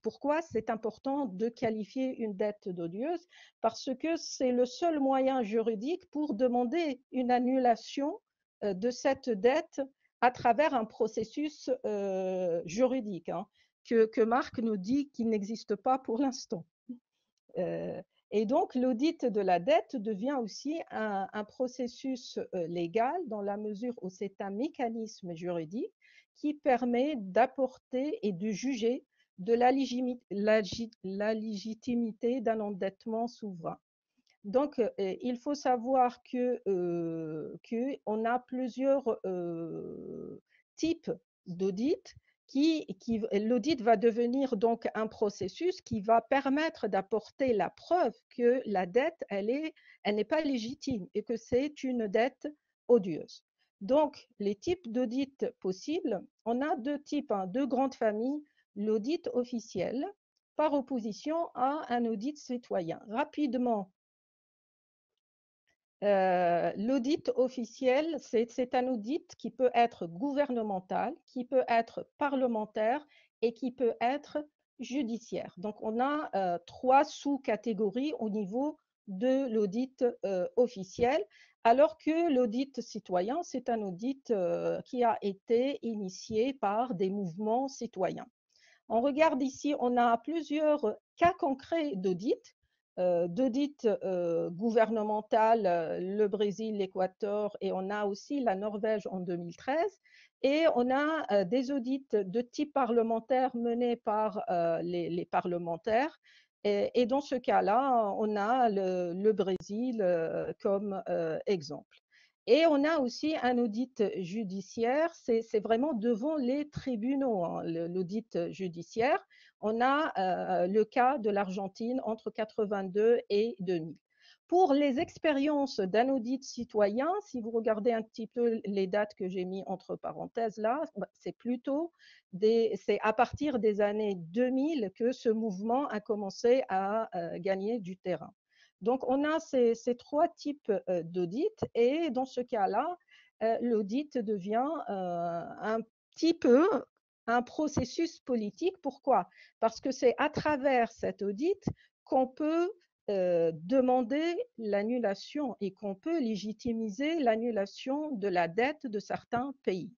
pourquoi c'est important de qualifier une dette d'odieuse? Parce que c'est le seul moyen juridique pour demander une annulation de cette dette à travers un processus juridique, hein, que Marc nous dit qu'il n'existe pas pour l'instant. Et donc, l'audit de la dette devient aussi un processus légal dans la mesure où c'est un mécanisme juridique qui permet d'apporter et de juger de la légitimité d'un endettement souverain. Donc, il faut savoir qu'on a plusieurs types d'audits. L'audit va devenir donc un processus qui va permettre d'apporter la preuve que la dette, elle n'est pas légitime et que c'est une dette odieuse. Donc, les types d'audits possibles, on a deux types, hein, deux grandes familles. L'audit officiel par opposition à un audit citoyen. Rapidement, l'audit officiel, c'est un audit qui peut être gouvernemental, qui peut être parlementaire et qui peut être judiciaire. Donc, on a 3 sous-catégories au niveau de l'audit officiel, alors que l'audit citoyen, c'est un audit qui a été initié par des mouvements citoyens. On regarde ici, on a plusieurs cas concrets d'audit gouvernemental, le Brésil, l'Équateur, et on a aussi la Norvège en 2013. Et on a des audits de type parlementaire menés par les parlementaires. Et dans ce cas-là, on a le Brésil comme exemple. Et on a aussi un audit judiciaire, c'est vraiment devant les tribunaux, hein, l'audit judiciaire. On a le cas de l'Argentine entre 82 et 2000. Pour les expériences d'un audit citoyen, si vous regardez un petit peu les dates que j'ai mis entre parenthèses là, c'est à partir des années 2000 que ce mouvement a commencé à gagner du terrain. Donc, on a ces 3 types d'audits et dans ce cas-là, l'audit devient un petit peu un processus politique. Pourquoi? Parce que c'est à travers cet audit qu'on peut demander l'annulation et qu'on peut légitimiser l'annulation de la dette de certains pays.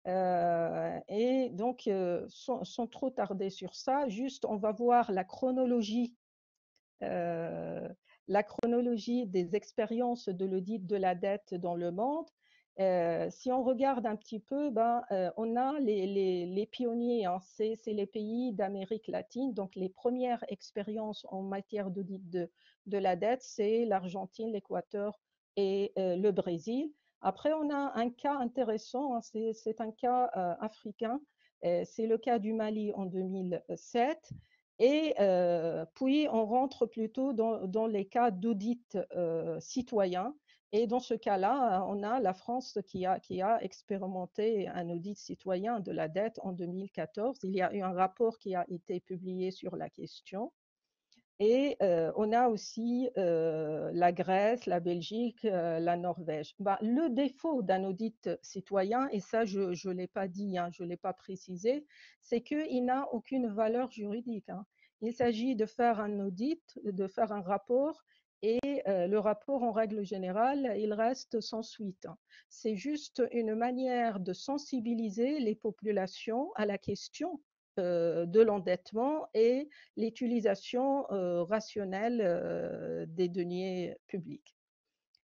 Et donc, sans trop tarder sur ça, juste on va voir la chronologie des expériences de l'audit de la dette dans le monde. Si on regarde un petit peu, on a les pionniers, hein, c'est les pays d'Amérique latine. Donc, les premières expériences en matière d'audit de la dette, c'est l'Argentine, l'Équateur et le Brésil. Après, on a un cas intéressant, hein, c'est un cas africain. C'est le cas du Mali en 2007. Et puis, on rentre plutôt dans les cas d'audit citoyen. Et dans ce cas-là, on a la France qui a expérimenté un audit citoyen de la dette en 2014. Il y a eu un rapport qui a été publié sur la question. Et on a aussi la Grèce, la Belgique, la Norvège. Le défaut d'un audit citoyen, et ça je ne l'ai pas dit, hein, je ne l'ai pas précisé, c'est qu'il n'a aucune valeur juridique, hein. Il s'agit de faire un audit, de faire un rapport, et le rapport, en règle générale, il reste sans suite, hein. C'est juste une manière de sensibiliser les populations à la question de l'endettement et l'utilisation rationnelle des deniers publics.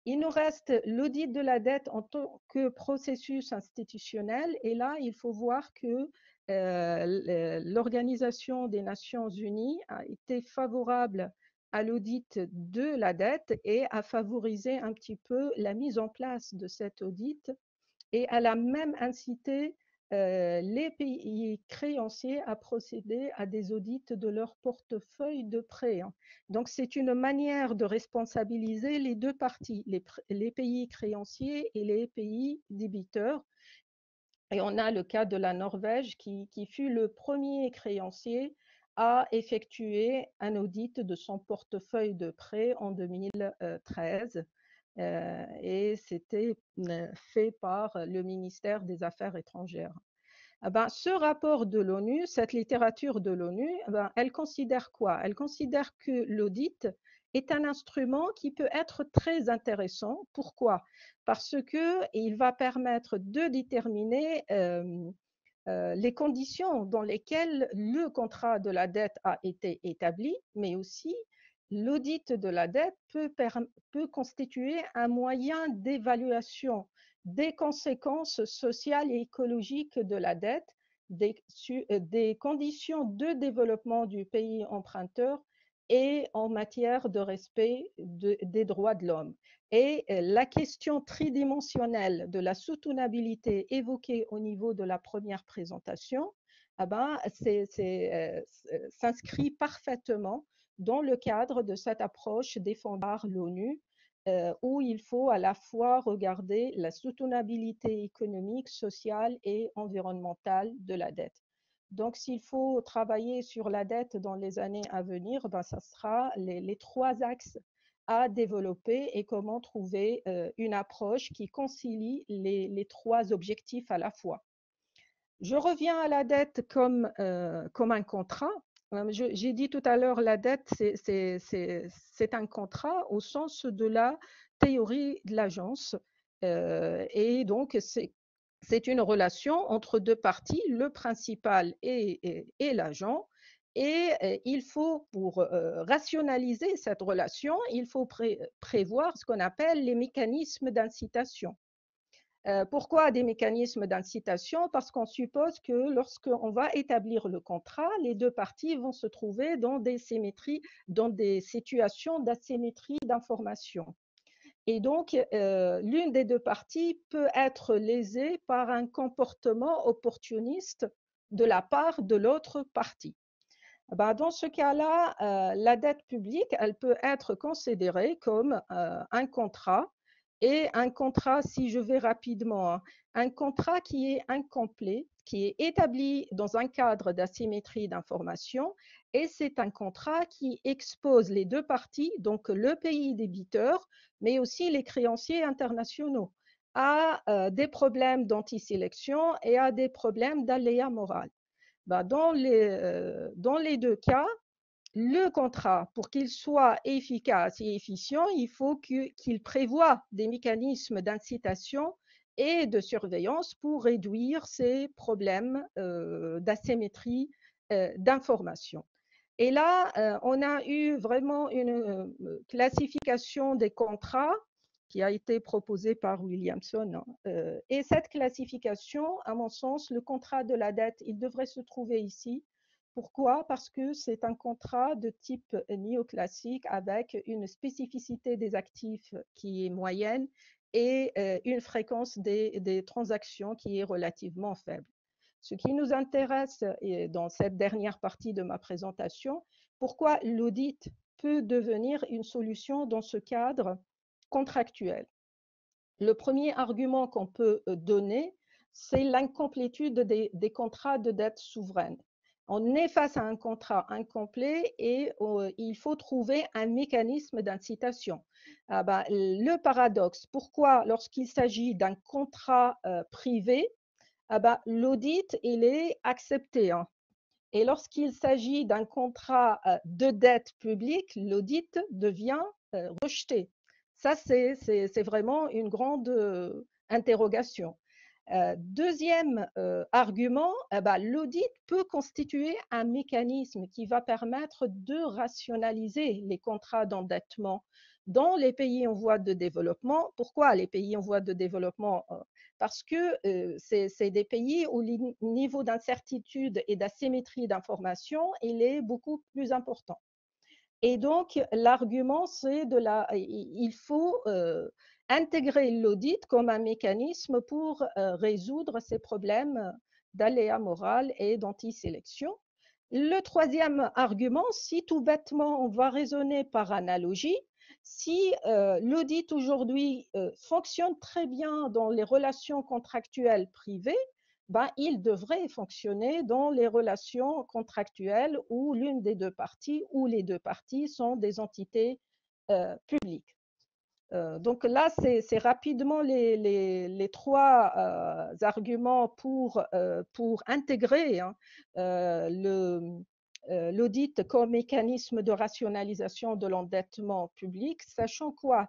Il nous reste l'audit de la dette en tant que processus institutionnel. Et là, il faut voir que l'Organisation des Nations Unies a été favorable à l'audit de la dette et a favorisé un petit peu la mise en place de cet audit. Et elle a même incité les pays créanciers à procéder à des audits de leur portefeuille de prêts. Donc, c'est une manière de responsabiliser les 2 parties, les pays créanciers et les pays débiteurs. Et on a le cas de la Norvège qui fut le premier créancier à effectuer un audit de son portefeuille de prêts en 2013. Et c'était fait par le ministère des Affaires étrangères. Ce rapport de l'ONU, cette littérature de l'ONU, elle considère quoi? Elle considère que l'audit est un instrument qui peut être très intéressant. Pourquoi? Parce qu'il va permettre de déterminer les conditions dans lesquelles le contrat de la dette a été établi, mais aussi l'audit de la dette peut constituer un moyen d'évaluation des conséquences sociales et écologiques de la dette, des conditions de développement du pays emprunteur et en matière de respect des droits de l'homme. Et la question tridimensionnelle de la soutenabilité évoquée au niveau de la première présentation s'inscrit parfaitement dans le cadre de cette approche défendue par l'ONU, où il faut à la fois regarder la soutenabilité économique, sociale et environnementale de la dette. Donc, s'il faut travailler sur la dette dans les années à venir, ça sera les 3 axes à développer et comment trouver une approche qui concilie les 3 objectifs à la fois. Je reviens à la dette comme un contrat. J'ai dit tout à l'heure, la dette, c'est un contrat au sens de la théorie de l'agence. Et donc, c'est une relation entre deux parties, le principal et l'agent. Et il faut, pour rationaliser cette relation, il faut prévoir ce qu'on appelle les mécanismes d'incitation. Pourquoi des mécanismes d'incitation? Parce qu'on suppose que lorsqu'on va établir le contrat, les deux parties vont se trouver dans des symétries, dans des situations d'asymétrie d'information. Et donc, l'une des deux parties peut être lésée par un comportement opportuniste de la part de l'autre partie. Dans ce cas-là, la dette publique, elle peut être considérée comme un contrat. Et un contrat, si je vais rapidement, un contrat qui est incomplet, qui est établi dans un cadre d'asymétrie d'information, et c'est un contrat qui expose les deux parties, donc le pays débiteur, mais aussi les créanciers internationaux, à des problèmes d'antisélection et à des problèmes d'aléa moral. Dans les deux cas, le contrat, pour qu'il soit efficace et efficient, il faut qu'il prévoie des mécanismes d'incitation et de surveillance pour réduire ces problèmes d'asymétrie d'information. Et là, on a eu vraiment une classification des contrats qui a été proposée par Williamson. Et cette classification, à mon sens, le contrat de la dette, il devrait se trouver ici. Pourquoi? Parce que c'est un contrat de type néoclassique avec une spécificité des actifs qui est moyenne et une fréquence des transactions qui est relativement faible. Ce qui nous intéresse dans cette dernière partie de ma présentation, pourquoi l'audit peut devenir une solution dans ce cadre contractuel. Le premier argument qu'on peut donner, c'est l'incomplétude des contrats de dette souveraine. On est face à un contrat incomplet et il faut trouver un mécanisme d'incitation. Le paradoxe, pourquoi lorsqu'il s'agit d'un contrat privé, l'audit, il est accepté. Hein. Et lorsqu'il s'agit d'un contrat de dette publique, l'audit devient rejeté. Ça, c'est vraiment une grande interrogation. Deuxième argument, l'audit peut constituer un mécanisme qui va permettre de rationaliser les contrats d'endettement dans les pays en voie de développement. Pourquoi les pays en voie de développement? Parce que c'est des pays où le niveau d'incertitude et d'asymétrie d'information est beaucoup plus important. Et donc, l'argument, c'est il faut intégrer l'audit comme un mécanisme pour résoudre ces problèmes d'aléa moral et d'antisélection. Le troisième argument, si tout bêtement on va raisonner par analogie, si l'audit aujourd'hui fonctionne très bien dans les relations contractuelles privées, il devrait fonctionner dans les relations contractuelles où l'une des deux parties ou les deux parties sont des entités publiques. Donc là, c'est rapidement les trois arguments pour intégrer hein, l'audit comme mécanisme de rationalisation de l'endettement public, sachant quoi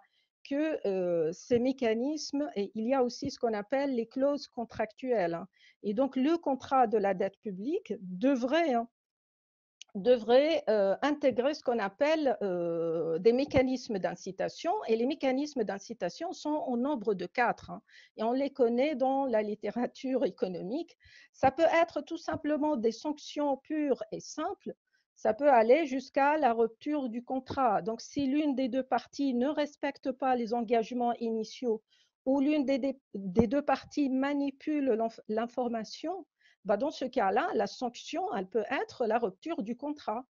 que ces mécanismes, et il y a aussi ce qu'on appelle les clauses contractuelles. Hein, et donc, le contrat de la dette publique devrait intégrer ce qu'on appelle des mécanismes d'incitation. Et les mécanismes d'incitation sont au nombre de 4. Hein, et on les connaît dans la littérature économique. Ça peut être tout simplement des sanctions pures et simples. Ça peut aller jusqu'à la rupture du contrat. Donc, si l'une des deux parties ne respecte pas les engagements initiaux ou l'une des deux parties manipule l'information, dans ce cas-là, la sanction, elle peut être la rupture du contrat.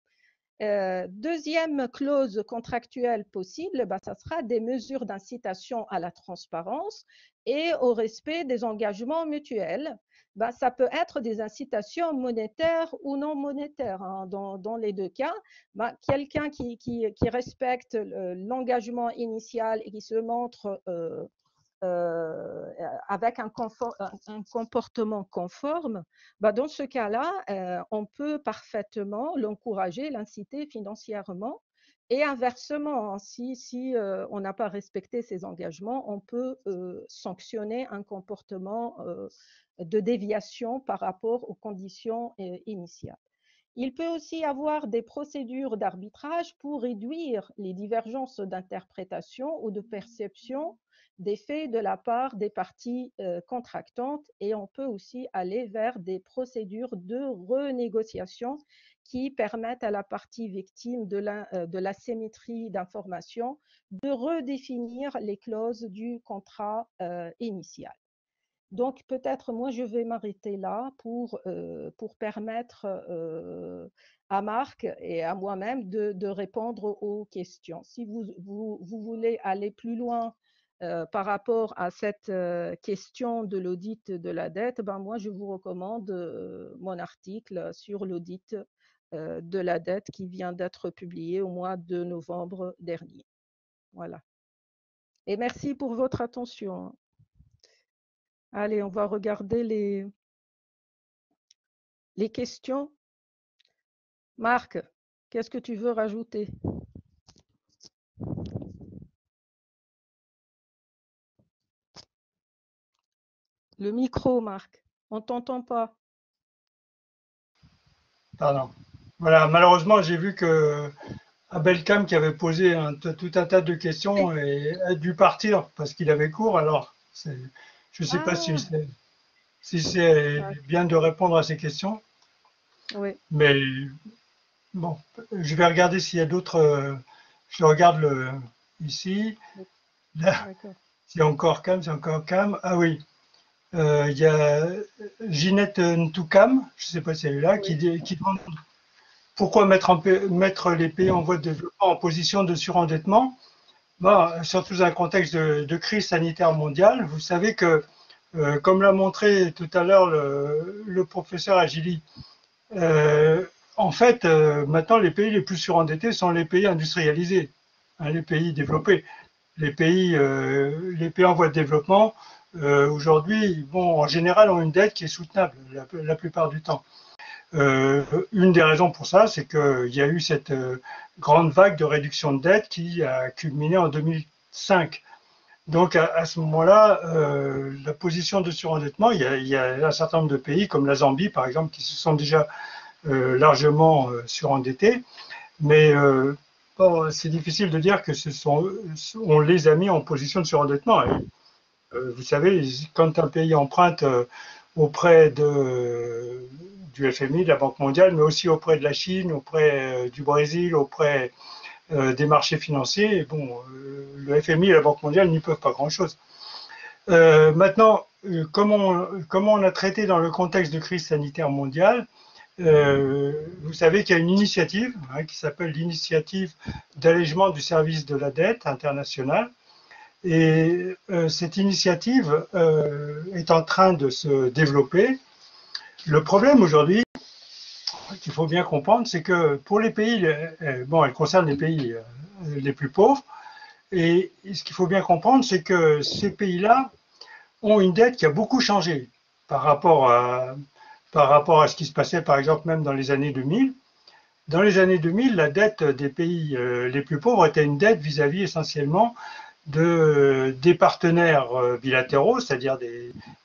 Deuxième clause contractuelle possible, ça sera des mesures d'incitation à la transparence et au respect des engagements mutuels. Ça peut être des incitations monétaires ou non monétaires. Hein. Dans les deux cas, quelqu'un qui respecte l'engagement initial et qui se montre avec un comportement conforme, bah dans ce cas-là, on peut parfaitement l'encourager, l'inciter financièrement. Et inversement, si on n'a pas respecté ses engagements, on peut sanctionner un comportement de déviation par rapport aux conditions initiales. Il peut aussi y avoir des procédures d'arbitrage pour réduire les divergences d'interprétation ou de perception des faits de la part des parties contractantes, et on peut aussi aller vers des procédures de renégociation qui permettent à la partie victime de l'asymétrie d'information de redéfinir les clauses du contrat initial. Donc, peut-être, moi, je vais m'arrêter là pour permettre à Marc et à moi-même de répondre aux questions. Si vous voulez aller plus loin par rapport à cette question de l'audit de la dette, ben moi, je vous recommande mon article sur l'audit de la dette qui vient d'être publié au mois de novembre dernier. Voilà. Et merci pour votre attention. Allez, on va regarder les questions. Marc, qu'est-ce que tu veux rajouter? Le micro, Marc, on ne t'entend pas. Pardon. Voilà, malheureusement, j'ai vu que Abelkam, qui avait posé tout un tas de questions, a dû partir parce qu'il avait cours. Alors, je ne sais pas si c'est bien de répondre à ces questions. Oui. Mais bon, je vais regarder s'il y a d'autres. Je regarde ici. Là, c'est encore Cam, c'est encore Cam. Ah oui. Il y a Ginette Ntoukam, je ne sais pas si elle est là, qui demande pourquoi mettre les pays en voie de développement en position de surendettement. Bon, surtout dans un contexte de crise sanitaire mondiale. Vous savez que, comme l'a montré tout à l'heure le professeur Agili, en fait, maintenant, les pays les plus surendettés sont les pays industrialisés, hein, les pays développés. Les pays en voie de développement, aujourd'hui, bon, en général, ont une dette qui est soutenable la plupart du temps. Une des raisons pour ça, c'est qu'il y a eu cette grande vague de réduction de dette qui a culminé en 2005. Donc, à ce moment-là, la position de surendettement, il y a un certain nombre de pays, comme la Zambie, par exemple, qui se sont déjà largement surendettés. Mais bon, c'est difficile de dire que on les a mis en position de surendettement. Vous savez, quand un pays emprunte auprès du FMI, de la Banque mondiale, mais aussi auprès de la Chine, auprès du Brésil, auprès des marchés financiers, bon, le FMI et la Banque mondiale n'y peuvent pas grand-chose. Maintenant, comment on a traité dans le contexte de crise sanitaire mondiale? Vous savez qu'il y a une initiative qui s'appelle l'initiative d'allègement du service de la dette internationale. Et cette initiative est en train de se développer. Le problème aujourd'hui, qu'il faut bien comprendre, c'est que pour les pays, bon, elle concerne les pays les plus pauvres, et ce qu'il faut bien comprendre, c'est que ces pays-là ont une dette qui a beaucoup changé par rapport à ce qui se passait, par exemple, même dans les années 2000. Dans les années 2000, la dette des pays les plus pauvres était une dette vis-à-vis essentiellement des partenaires bilatéraux, c'est-à-dire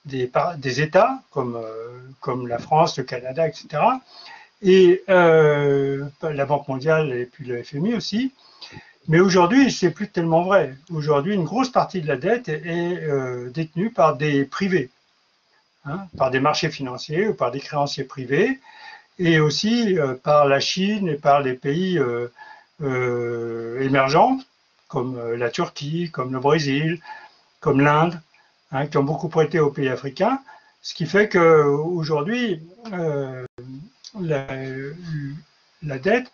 des États comme la France, le Canada, etc., et la Banque mondiale et puis le FMI aussi. Mais aujourd'hui, c'est plus tellement vrai. Aujourd'hui, une grosse partie de la dette est détenue par des privés, hein, par des marchés financiers ou par des créanciers privés, et aussi par la Chine et par les pays émergents, comme la Turquie, comme le Brésil, comme l'Inde, hein, qui ont beaucoup prêté aux pays africains, ce qui fait qu'aujourd'hui, la dette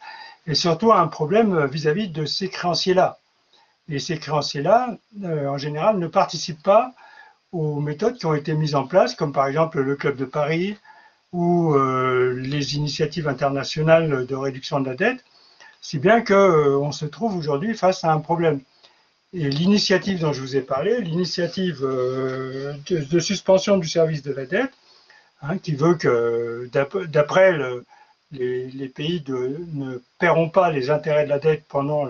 est surtout un problème vis-à-vis de ces créanciers-là. Et ces créanciers-là, en général, ne participent pas aux méthodes qui ont été mises en place, comme par exemple le Club de Paris ou les initiatives internationales de réduction de la dette, si bien qu'on se trouve aujourd'hui face à un problème. Et l'initiative dont je vous ai parlé, l'initiative de suspension du service de la dette, hein, qui veut que, d'après les pays ne paieront pas les intérêts de la dette pendant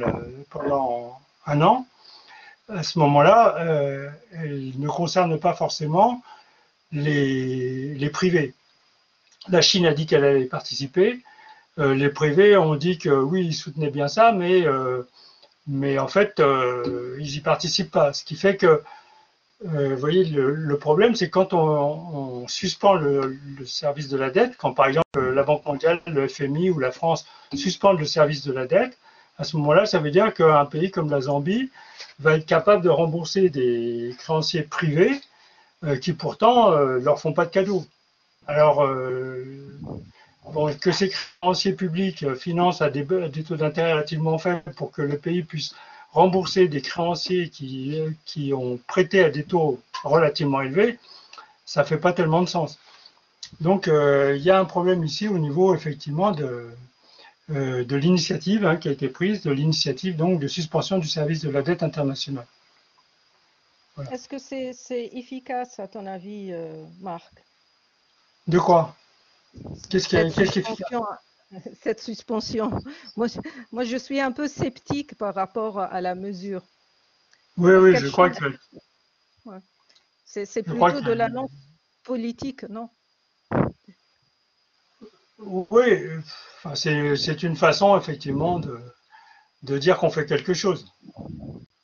un an, à ce moment-là, elle ne concerne pas forcément les privés. La Chine a dit qu'elle allait participer. Les privés ont dit que oui, ils soutenaient bien ça, mais en fait, ils n'y participent pas. Ce qui fait que, vous voyez, le problème, c'est quand on suspend le service de la dette, quand par exemple la Banque mondiale, le FMI ou la France suspendent le service de la dette, à ce moment-là, ça veut dire qu'un pays comme la Zambie va être capable de rembourser des créanciers privés qui pourtant leur font pas de cadeaux. Alors, bon, que ces créanciers publics financent à des taux d'intérêt relativement faibles pour que le pays puisse rembourser des créanciers qui ont prêté à des taux relativement élevés, ça ne fait pas tellement de sens. Donc, il y a un problème ici au niveau effectivement de l'initiative qui a été prise, de l'initiative donc de suspension du service de la dette internationale. Voilà. Est-ce que c'est efficace à ton avis, Marc? De quoi? Qu'est-ce qui est efficace? Cette suspension. Moi, je suis un peu sceptique par rapport à la mesure. Oui, oui, je crois que... Ouais. C'est plutôt de la langue politique, non? Oui, enfin, c'est une façon, effectivement, de dire qu'on fait quelque chose.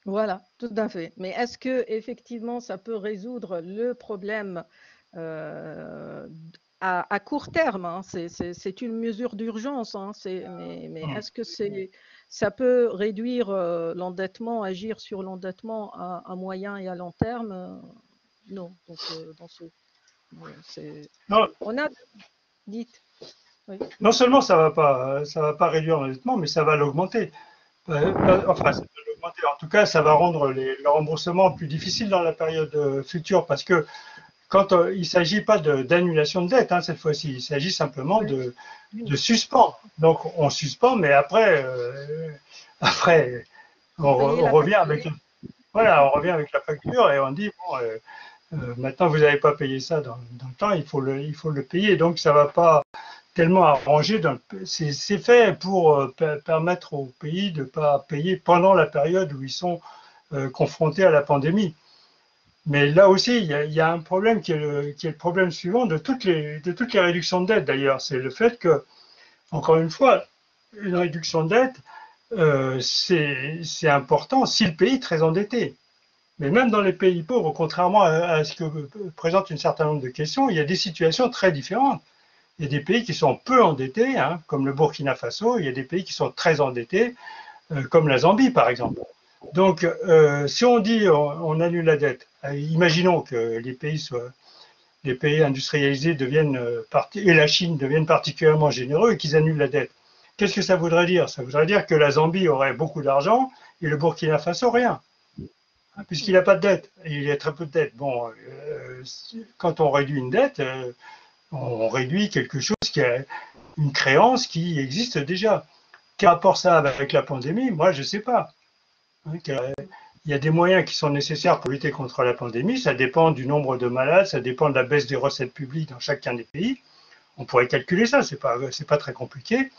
Voilà, tout à fait. Mais est-ce que effectivement ça peut résoudre le problème à court terme, hein? C'est une mesure d'urgence, hein, mais est-ce que ça peut réduire l'endettement, agir sur l'endettement à moyen et à long terme? Non. Donc, Non, on a, dites. Oui. non seulement ça va pas réduire l'endettement, mais ça va l'augmenter. Enfin, ça va l'augmenter. En tout cas, ça va rendre le remboursement plus difficile dans la période future parce que quand il ne s'agit pas d'annulation de dette, cette fois-ci, il s'agit simplement de suspendre. Donc, on suspend, mais après on revient avec, voilà, on revient avec la facture et on dit bon, maintenant vous n'avez pas payé ça dans le temps, il faut le payer. Donc, ça ne va pas tellement arrangé. C'est fait pour permettre aux pays de ne pas payer pendant la période où ils sont confrontés à la pandémie. Mais là aussi, il y a un problème qui est le problème suivant de toutes les réductions de dette d'ailleurs. C'est le fait que, encore une fois, une réduction de dette, c'est important si le pays est très endetté. Mais même dans les pays pauvres, contrairement à ce que présente un certain nombre de questions, il y a des situations très différentes. Il y a des pays qui sont peu endettés, comme le Burkina Faso. Il y a des pays qui sont très endettés, comme la Zambie, par exemple. Donc, si on dit on annule la dette, imaginons que les pays industrialisés deviennent et la Chine deviennent particulièrement généreux et qu'ils annulent la dette. Qu'est-ce que ça voudrait dire? Ça voudrait dire que la Zambie aurait beaucoup d'argent et le Burkina Faso rien, puisqu'il n'a pas de dette. Et il y a très peu de dette. Bon, quand on réduit une dette, on réduit quelque chose qui a une créance qui existe déjà. Quel rapport ça a avec la pandémie? Moi, je ne sais pas. Il y a des moyens qui sont nécessaires pour lutter contre la pandémie. Ça dépend du nombre de malades, ça dépend de la baisse des recettes publiques dans chacun des pays. On pourrait calculer ça, c'est pas très compliqué.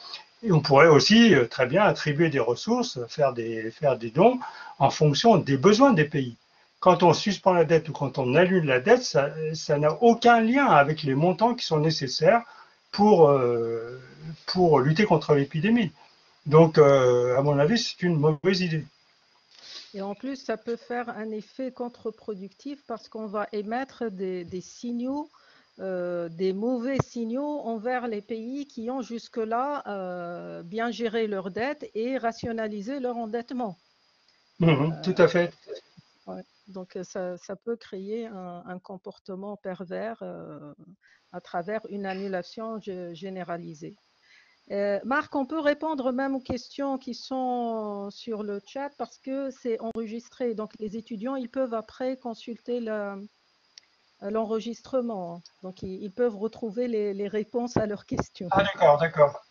Et on pourrait aussi très bien attribuer des ressources, faire des dons en fonction des besoins des pays. Quand on suspend la dette ou quand on annule la dette, ça n'a aucun lien avec les montants qui sont nécessaires pour lutter contre l'épidémie. Donc, à mon avis, c'est une mauvaise idée. Et en plus, ça peut faire un effet contre-productif parce qu'on va émettre des signaux, des mauvais signaux envers les pays qui ont jusque-là bien géré leurs dettes et rationalisé leur endettement. Tout à fait. Ouais. Donc, ça peut créer un comportement pervers à travers une annulation généralisée. Marc, on peut répondre même aux questions qui sont sur le chat parce que c'est enregistré. Donc, les étudiants, ils peuvent après consulter l'enregistrement. Donc, ils peuvent retrouver les réponses à leurs questions. Ah, d'accord, d'accord.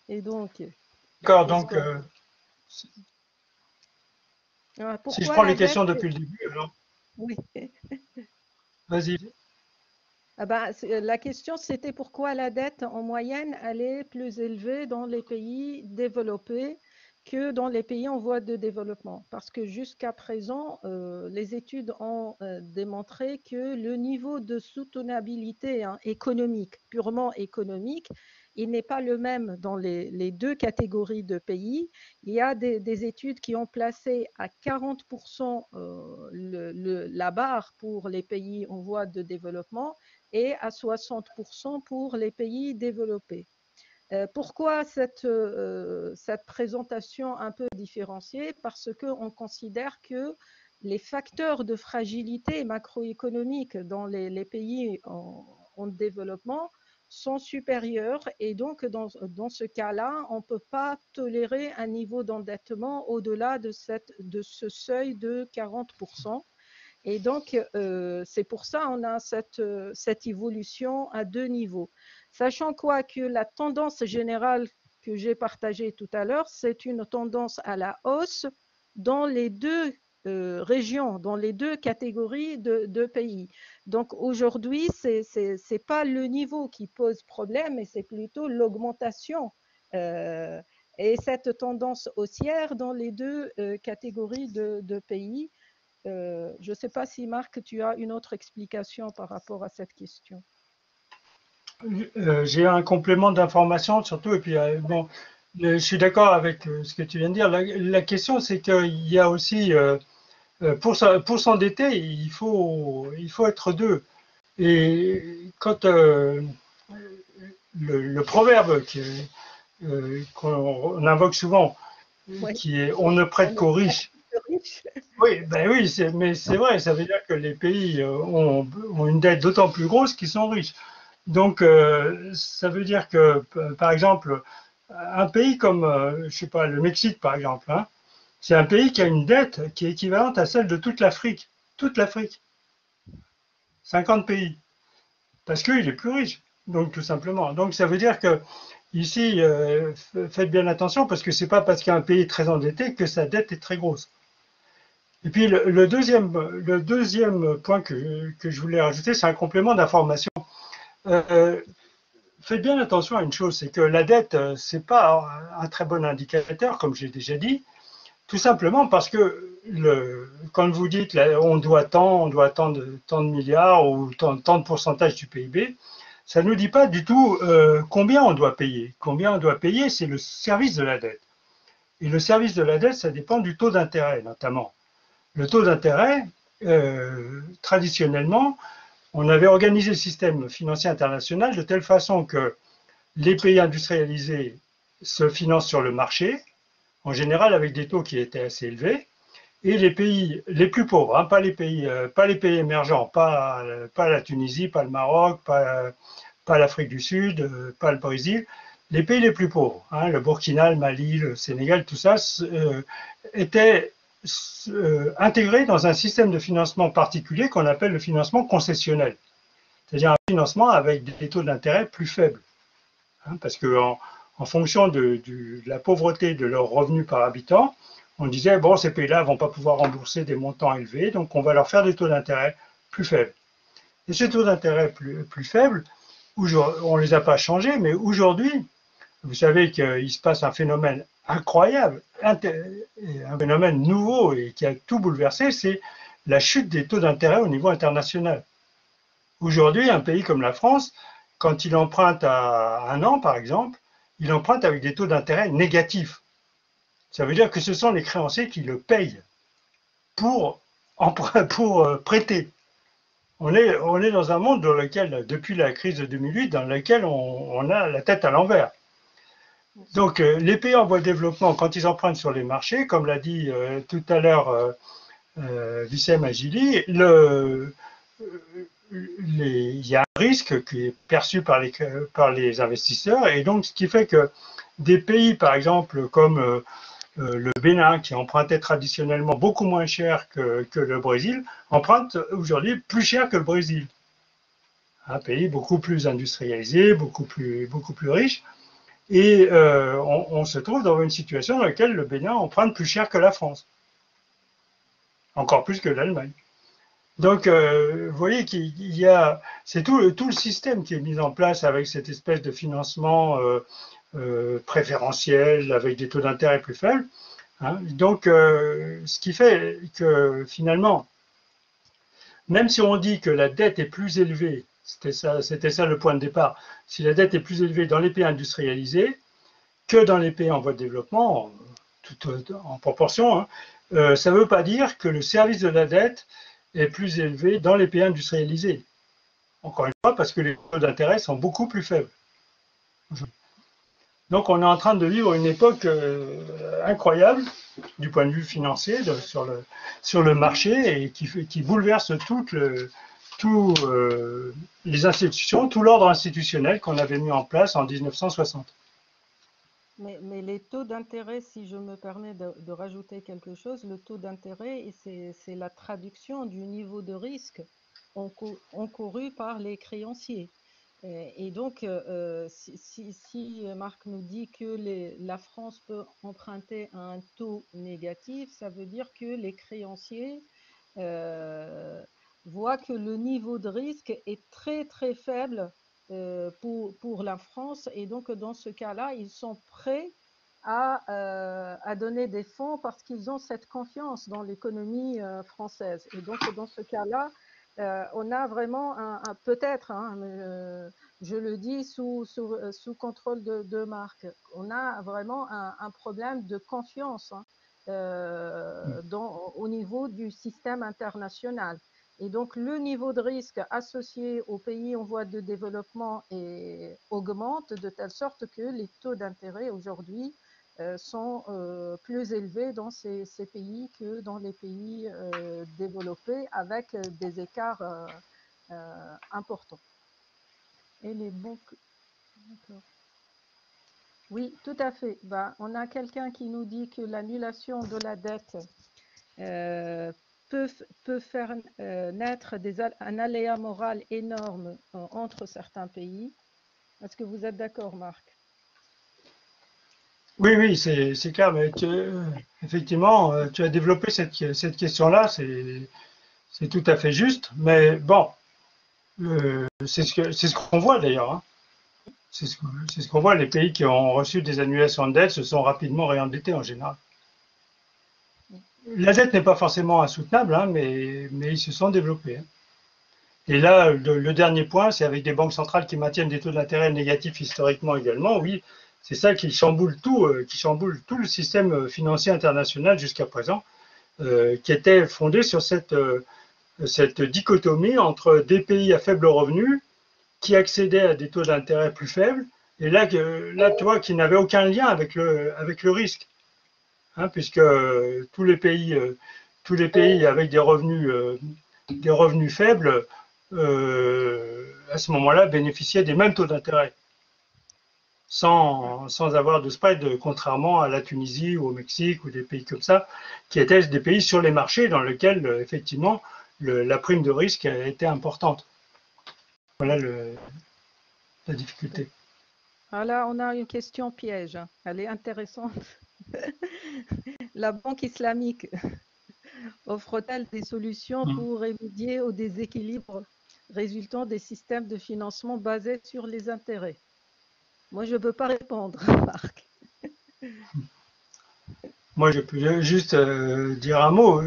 Et donc, d'accord, donc, Si je Pourquoi prends la les dette? questions depuis le début, alors, Oui. vas-y. Ah ben, la question, c'était pourquoi la dette en moyenne, elle est plus élevée dans les pays développés que dans les pays en voie de développement. Parce que jusqu'à présent, les études ont démontré que le niveau de soutenabilité, hein, économique, purement économique, il n'est pas le même dans les deux catégories de pays. Il y a des études qui ont placé à 40% la barre pour les pays en voie de développement et à 60% pour les pays développés. Pourquoi cette présentation un peu différenciée? Parce qu'on considère que les facteurs de fragilité macroéconomique dans les pays en développement sont supérieurs et donc dans ce cas-là, on ne peut pas tolérer un niveau d'endettement au-delà de ce seuil de 40%. Et donc, c'est pour ça qu'on a cette évolution à deux niveaux. Sachant quoi que la tendance générale que j'ai partagée tout à l'heure, c'est une tendance à la hausse dans les deux régions, dans les deux catégories de pays. Donc aujourd'hui, ce n'est pas le niveau qui pose problème, mais c'est plutôt l'augmentation et cette tendance haussière dans les deux catégories de pays. Je ne sais pas si Marc, tu as une autre explication par rapport à cette question. J'ai un complément d'information surtout, et puis bon, je suis d'accord avec ce que tu viens de dire. La question, c'est qu'il y a aussi, pour s'endetter, il faut être deux. Et quand le proverbe qu'on invoque souvent, Oui, qui est on ne on prête est qu'aux riches. riche. Oui, ben oui, mais c'est vrai, ça veut dire que les pays ont une dette d'autant plus grosse qu'ils sont riches. Donc, ça veut dire que, par exemple, un pays comme, je sais pas, le Mexique, par exemple, hein, c'est un pays qui a une dette qui est équivalente à celle de toute l'Afrique, 50 pays, parce qu'il est plus riche, donc tout simplement. Donc, ça veut dire que ici, faites bien attention, parce que c'est pas parce qu'un pays est très endetté que sa dette est très grosse. Et puis le deuxième point que je voulais rajouter, c'est un complément d'information. Euh, Faites bien attention à une chose, c'est que la dette, c'est pas un très bon indicateur, comme j'ai déjà dit, tout simplement parce que quand vous dites là, on doit tant de milliards ou tant de pourcentage du PIB, ça ne nous dit pas du tout combien on doit payer. Combien on doit payer, c'est le service de la dette. Et le service de la dette, ça dépend du taux d'intérêt, notamment. Le taux d'intérêt, traditionnellement, on avait organisé le système financier international de telle façon que les pays industrialisés se financent sur le marché, en général avec des taux qui étaient assez élevés, et les pays les plus pauvres, hein, pas les pays émergents, pas la Tunisie, pas le Maroc, pas l'Afrique du Sud, pas le Brésil, les pays les plus pauvres, hein, le Burkina, le Mali, le Sénégal, tout ça, étaient intégrés dans un système de financement particulier qu'on appelle le financement concessionnel, c'est-à-dire un financement avec des taux d'intérêt plus faibles. Hein, parce que en fonction de la pauvreté de leurs revenus par habitant, on disait, bon, ces pays-là ne vont pas pouvoir rembourser des montants élevés, donc on va leur faire des taux d'intérêt plus faibles. Et ces taux d'intérêt plus faibles, on ne les a pas changés, mais aujourd'hui, vous savez qu'il se passe un phénomène incroyable, un phénomène nouveau et qui a tout bouleversé, c'est la chute des taux d'intérêt au niveau international. Aujourd'hui, un pays comme la France, quand il emprunte à un an, par exemple, il emprunte avec des taux d'intérêt négatifs. Ça veut dire que ce sont les créanciers qui le payent pour, pour prêter. On est dans un monde dans lequel, depuis la crise de 2008, dans lequel on a la tête à l'envers. Donc, les pays en voie de développement, quand ils empruntent sur les marchés, comme l'a dit tout à l'heure Wissem Agili, il y a un risque qui est perçu par les investisseurs, et donc ce qui fait que des pays, par exemple, comme le Bénin, qui empruntait traditionnellement beaucoup moins cher que le Brésil, emprunte aujourd'hui plus cher que le Brésil. Un pays beaucoup plus industrialisé, beaucoup plus riche. Et on se trouve dans une situation dans laquelle le Bénin emprunte plus cher que la France. encore plus que l'Allemagne. Donc, vous voyez qu'il y a, c'est tout le système qui est mis en place avec cette espèce de financement préférentiel, avec des taux d'intérêt plus faibles. Hein. Donc, ce qui fait que finalement, même si on dit que la dette est plus élevée, c'était ça le point de départ, si la dette est plus élevée dans les pays industrialisés que dans les pays en voie de développement, en proportion, hein, ça ne veut pas dire que le service de la dette est plus élevé dans les pays industrialisés. Encore une fois, parce que les taux d'intérêt sont beaucoup plus faibles. Donc on est en train de vivre une époque incroyable du point de vue financier sur le marché et qui bouleverse les institutions, tout l'ordre institutionnel qu'on avait mis en place en 1960. Mais les taux d'intérêt, si je me permets de rajouter quelque chose, le taux d'intérêt, c'est la traduction du niveau de risque encouru par les créanciers. Et donc, si Marc nous dit que la France peut emprunter à un taux négatif, ça veut dire que les créanciers voient que le niveau de risque est très très faible pour la France, et donc dans ce cas-là, ils sont prêts à donner des fonds parce qu'ils ont cette confiance dans l'économie française. Et donc dans ce cas-là, on a vraiment peut-être, hein, je le dis sous contrôle de Marc, on a vraiment un problème de confiance, hein, au niveau du système international. Et donc, le niveau de risque associé aux pays en voie de développement augmente de telle sorte que les taux d'intérêt aujourd'hui sont plus élevés dans ces pays que dans les pays développés, avec des écarts importants. Et les banques... Oui, tout à fait. Ben, on a quelqu'un qui nous dit que l'annulation de la dette peut faire naître un aléa moral énorme entre certains pays. Est-ce que vous êtes d'accord, Marc? Oui, oui, c'est clair, mais effectivement, tu as développé cette question-là, c'est tout à fait juste, mais bon, c'est ce qu'on voit d'ailleurs. Hein. C'est ce qu'on voit, les pays qui ont reçu des annulations de dette se sont rapidement réendettés en général. La dette n'est pas forcément insoutenable, hein, mais ils se sont développés. Hein. Et là, le dernier point, c'est avec des banques centrales qui maintiennent des taux d'intérêt négatifs historiquement également. Oui, c'est ça qui chamboule tout le système financier international jusqu'à présent, qui était fondé sur cette dichotomie entre des pays à faible revenu qui accédaient à des taux d'intérêt plus faibles, et là tu vois, qui n'avaient aucun lien avec le risque, hein, puisque tous les pays avec des revenus faibles, à ce moment-là, bénéficiaient des mêmes taux d'intérêt, sans avoir de spread, contrairement à la Tunisie ou au Mexique ou des pays comme ça, qui étaient des pays sur les marchés dans lesquels, effectivement, la prime de risque était importante. Voilà la difficulté. Alors là, on a une question piège. Elle est intéressante. La Banque islamique offre-t-elle des solutions pour remédier au déséquilibre résultant des systèmes de financement basés sur les intérêts? Moi, je ne peux pas répondre, Marc. Moi, je peux juste dire un mot.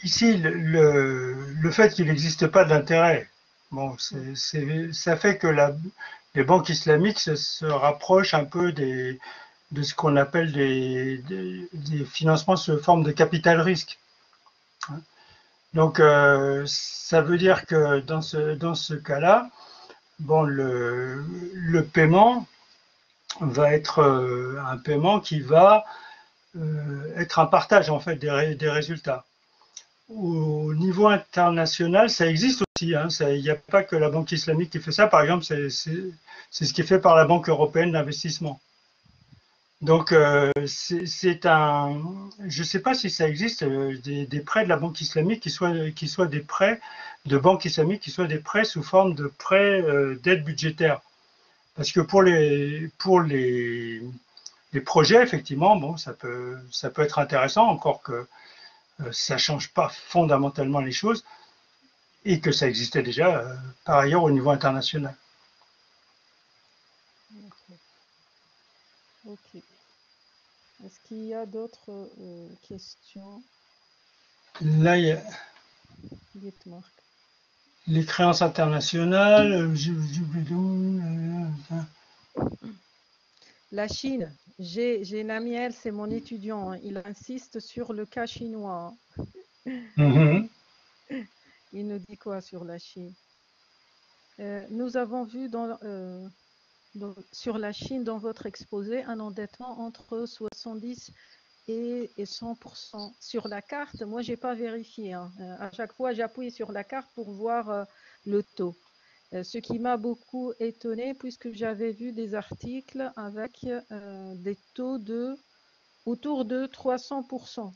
Ici, le fait qu'il n'existe pas d'intérêt, bon, ça fait que les banques islamiques se rapprochent un peu de ce qu'on appelle des financements sous forme de capital risque. Donc, ça veut dire que dans ce cas-là, bon, le paiement va être un paiement qui va être un partage en fait des résultats. Au niveau international, ça existe aussi. Hein, il n'y a pas que la Banque islamique qui fait ça. Par exemple, c'est ce qui est fait par la Banque européenne d'investissement. Donc, je ne sais pas si ça existe des prêts de la Banque islamique qui soient des prêts de banque islamique, qui soient des prêts sous forme de prêts d'aide budgétaire. Parce que pour les projets, effectivement, bon, ça peut être intéressant, encore que ça ne change pas fondamentalement les choses et que ça existait déjà par ailleurs au niveau international. D'accord. Ok. Est-ce qu'il y a d'autres questions? Là, il y a Dites, Marc. les créances internationales. La Chine. J'ai Namiel, c'est mon étudiant, hein. Il insiste sur le cas chinois, Mhm. hein. Il nous dit quoi sur la Chine? Nous avons vu sur la Chine, dans votre exposé, un endettement entre 70 et 100%. Sur la carte, moi, je n'ai pas vérifié, hein. À chaque fois, j'appuie sur la carte pour voir le taux. Ce qui m'a beaucoup étonné, puisque j'avais vu des articles avec des taux autour de 300%.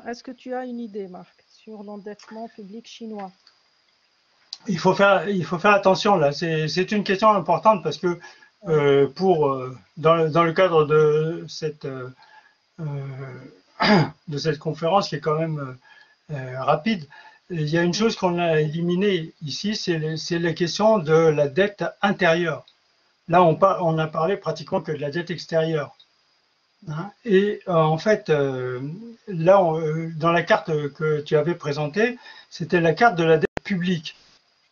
Est-ce que tu as une idée, Marc, sur l'endettement public chinois? Il faut faire attention là. C'est une question importante parce que Ouais, dans le cadre euh, de cette conférence qui est quand même rapide, il y a une ouais, chose qu'on a éliminée ici, c'est la question de la dette intérieure. Là, d'accord. on a parlé pratiquement que de la dette extérieure, Ouais, hein. Et en fait, là, dans la carte que tu avais présentée, c'était la carte de la dette publique.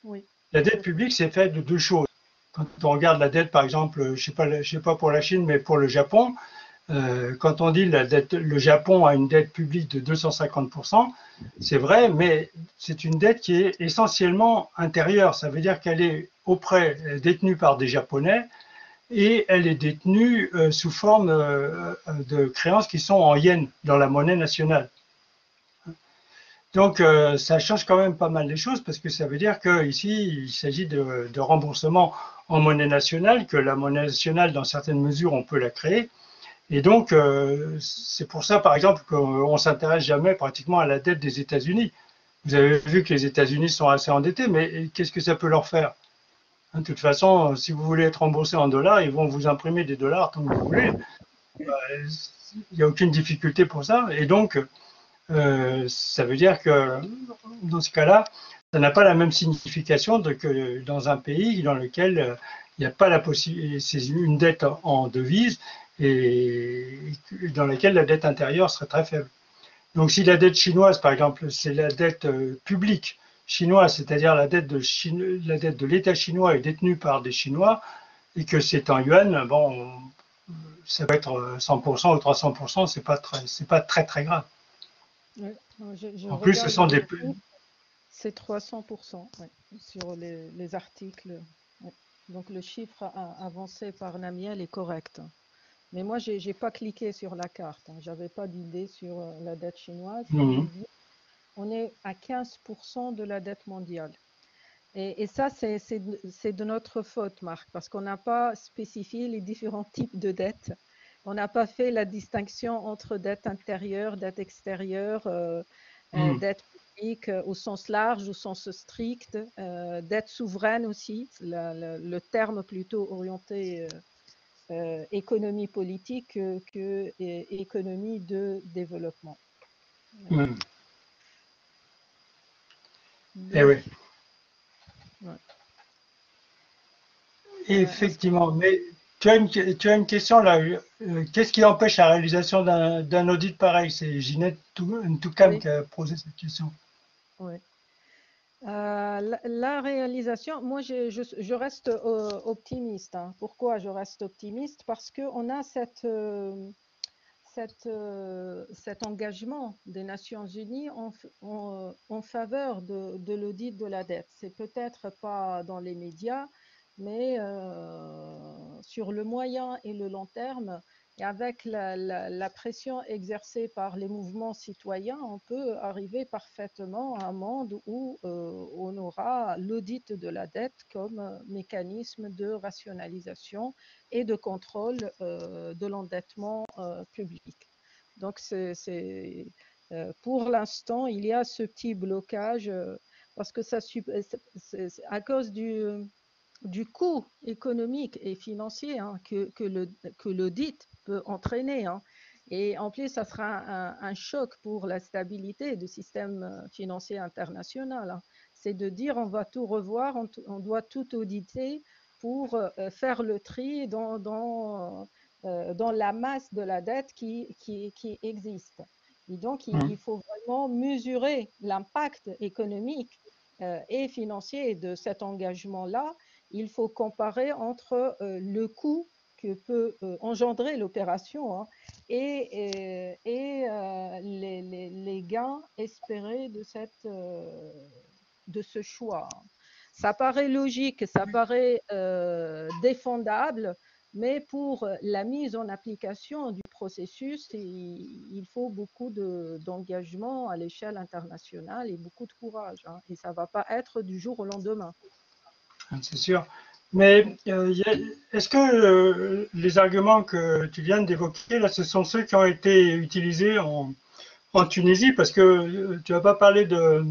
oui, La dette c'est ça. publique, c'est fait de deux choses. Quand on regarde la dette, par exemple, je sais pas pour la Chine, mais pour le Japon, quand on dit la dette, le Japon a une dette publique de 250%, c'est vrai, mais c'est une dette qui est essentiellement intérieure. Ça veut dire qu'elle est détenue par des Japonais et elle est détenue sous forme de créances qui sont en yens, dans la monnaie nationale. Donc ça change quand même pas mal les choses parce que ça veut dire qu'ici, il s'agit de remboursement en monnaie nationale, que la monnaie nationale, dans certaines mesures, on peut la créer. Et donc, c'est pour ça, par exemple, qu'on ne s'intéresse jamais pratiquement à la dette des États-Unis. Vous avez vu que les États-Unis sont assez endettés, mais qu'est-ce que ça peut leur faire? De toute façon, si vous voulez être remboursé en dollars, ils vont vous imprimer des dollars tant que vous voulez. Il n'y a aucune difficulté pour ça. Et donc, ça veut dire que dans ce cas-là, ça n'a pas la même signification que dans un pays dans lequel il n'y a pas la possibilité, c'est une dette en devise et dans laquelle la dette intérieure serait très faible. Donc si la dette chinoise, par exemple, c'est la dette publique chinoise, c'est-à-dire la dette de l'État chinois est détenue par des Chinois et que c'est en yuan, bon, ça peut être 100% ou 300%, c'est pas très très grave. Ouais. Non, je En plus, ce regarde sont les des, chiffres, c'est 300%, ouais, sur les articles. Ouais. Donc le chiffre avancé par Namiel est correct, hein. Mais moi, je n'ai pas cliqué sur la carte, hein. Je n'avais pas d'idée sur la dette chinoise. Il nous dit on est à 15% de la dette mondiale. Et ça, c'est de notre faute, Marc, parce qu'on n'a pas spécifié les différents types de dettes. On n'a pas fait la distinction entre dette intérieure, dette extérieure, dette publique au sens large, au sens strict, dette souveraine aussi, le terme plutôt orienté économie politique que économie de développement. eh oui. Donc, ouais. Est-ce que Effectivement, mais tu as une question là. Qu'est-ce qui empêche la réalisation d'un audit pareil? C'est Ginette Ntoukam oui, qui a posé cette question. oui. La réalisation, moi je reste optimiste, hein. Pourquoi je reste optimiste? Parce qu'on a cet engagement des Nations Unies en faveur de l'audit de la dette. C'est peut-être pas dans les médias, mais sur le moyen et le long terme, et avec la pression exercée par les mouvements citoyens, on peut arriver parfaitement à un monde où on aura l'audit de la dette comme mécanisme de rationalisation et de contrôle de l'endettement public. Donc, pour l'instant, il y a ce petit blocage parce que c'est à cause du coût économique et financier, hein, que l'audit peut entraîner, hein. Et en plus, ça sera un choc pour la stabilité du système financier international, hein. C'est de dire on va tout revoir, on doit tout auditer pour faire le tri dans la masse de la dette qui existe. Et donc, il Mhm. faut vraiment mesurer l'impact économique et financier de cet engagement-là. Il faut comparer entre le coût que peut engendrer l'opération, hein, et les gains espérés de ce choix. Ça paraît logique, ça paraît défendable, mais pour la mise en application du processus, il faut beaucoup d'engagement à l'échelle internationale et beaucoup de courage, hein, et ça ne va pas être du jour au lendemain. C'est sûr. Mais est-ce que les arguments que tu viens d'évoquer, là, ce sont ceux qui ont été utilisés en Tunisie? Parce que tu n'as pas parlé de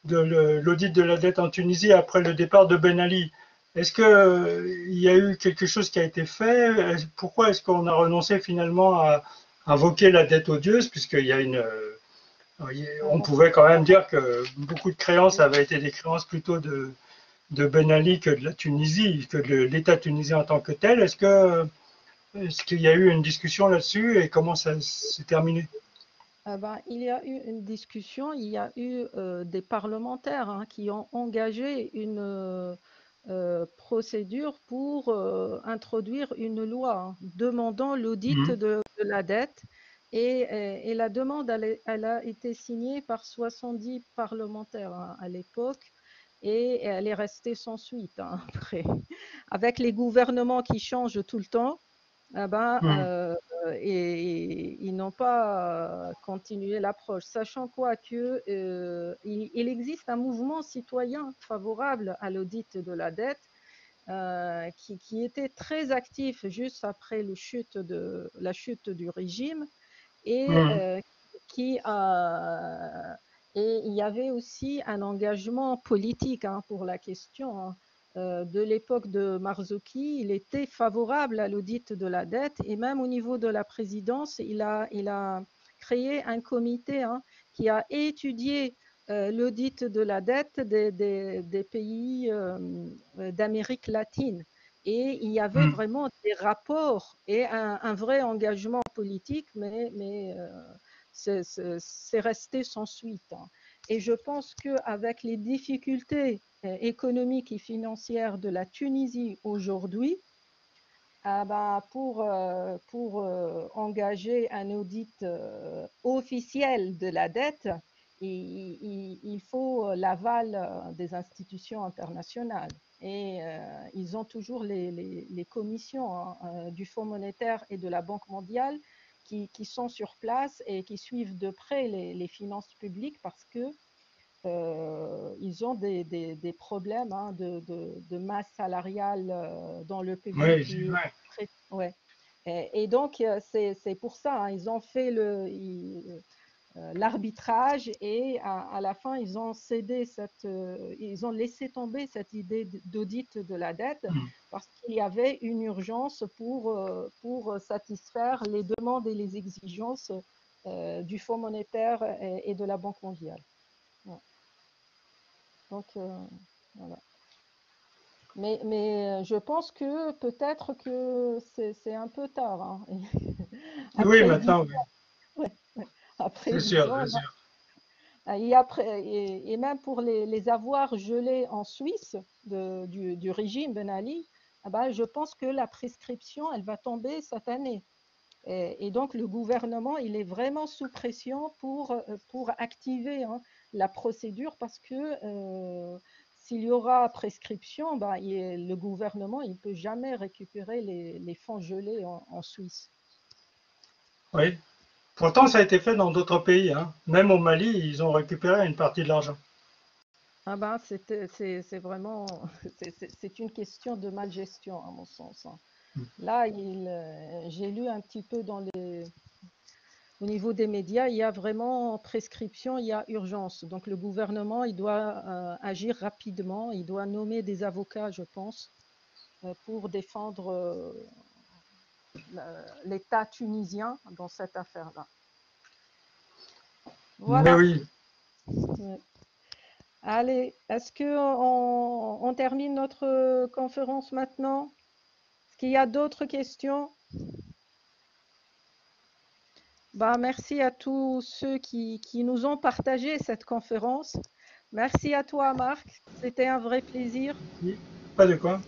l'audit de la dette en Tunisie après le départ de Ben Ali. Est-ce que il y a eu quelque chose qui a été fait? Pourquoi est-ce qu'on a renoncé finalement à invoquer la dette odieuse, puisqu'il y a Ah on bon, pouvait quand même dire que beaucoup de créances avaient été des créances plutôt de Ben Ali que de la Tunisie, que de l'État tunisien en tant que tel. Est-ce qu'il y a eu une discussion là-dessus et comment ça s'est terminé? ah ben, il y a eu une discussion, il y a eu des parlementaires, hein, qui ont engagé une procédure pour introduire une loi, hein, demandant l'audit Mhm. de la dette. Et la demande, elle a été signée par 70 parlementaires, hein, à l'époque, et elle est restée sans suite, hein, après. Avec les gouvernements qui changent tout le temps, ah ben, Mhm. et ils n'ont pas continué l'approche, sachant quoi que il existe un mouvement citoyen favorable à l'audit de la dette qui était très actif juste après la chute du régime et Mhm. qui et il y avait aussi un engagement politique, hein, pour la question, hein, de l'époque de Marzouki. Il était favorable à l'audit de la dette et même au niveau de la présidence, il a créé un comité, hein, qui a étudié l'audit de la dette des pays d'Amérique latine. Et il y avait Mhm. vraiment des rapports et un vrai engagement politique, mais c'est resté sans suite, hein. Et je pense qu'avec les difficultés économiques et financières de la Tunisie aujourd'hui, ah ben, pour engager un audit officiel de la dette, il faut l'aval des institutions internationales. Et ils ont toujours les commissions, hein, du Fonds monétaire et de la Banque mondiale qui sont sur place et qui suivent de près les finances publiques parce que ils ont des problèmes, hein, de masse salariale dans le pays Oui, qui est ouais. très. Ouais. Et donc, c'est pour ça, hein, ils ont fait l'arbitrage et à la fin, ils ont laissé tomber cette idée d'audit de la dette Mhm. parce qu'il y avait une urgence pour satisfaire les demandes et les exigences du Fonds monétaire et de la Banque mondiale. Ouais. Donc, voilà. Mais je pense que peut-être que c'est un peu tard, hein. Oui, Après 10 maintenant, oui. ans, ouais, ouais. Après C'est 10 sûr, ans, c'est sûr. et même pour les avoirs gelés en Suisse du régime Ben Ali, ah ben, je pense que la prescription, elle va tomber cette année. Et donc, le gouvernement, il est vraiment sous pression pour activer, hein, la procédure parce que s'il y aura prescription, ben, le gouvernement il ne peut jamais récupérer les fonds gelés en Suisse. Oui. Pourtant, ça a été fait dans d'autres pays, hein. Même au Mali, ils ont récupéré une partie de l'argent. Ah ben, c'est vraiment, c'est une question de malgestion, à mon sens, hein. Là, j'ai lu un petit peu au niveau des médias, il y a vraiment prescription, il y a urgence. Donc le gouvernement, il doit agir rapidement, il doit nommer des avocats, je pense, pour défendre l'État tunisien dans cette affaire-là. Mais Voilà. oui, Allez, est-ce qu'on termine notre conférence maintenant? Est-ce qu'il y a d'autres questions? Bah, merci à tous ceux qui nous ont partagé cette conférence. Merci à toi, Marc. C'était un vrai plaisir. pas de quoi.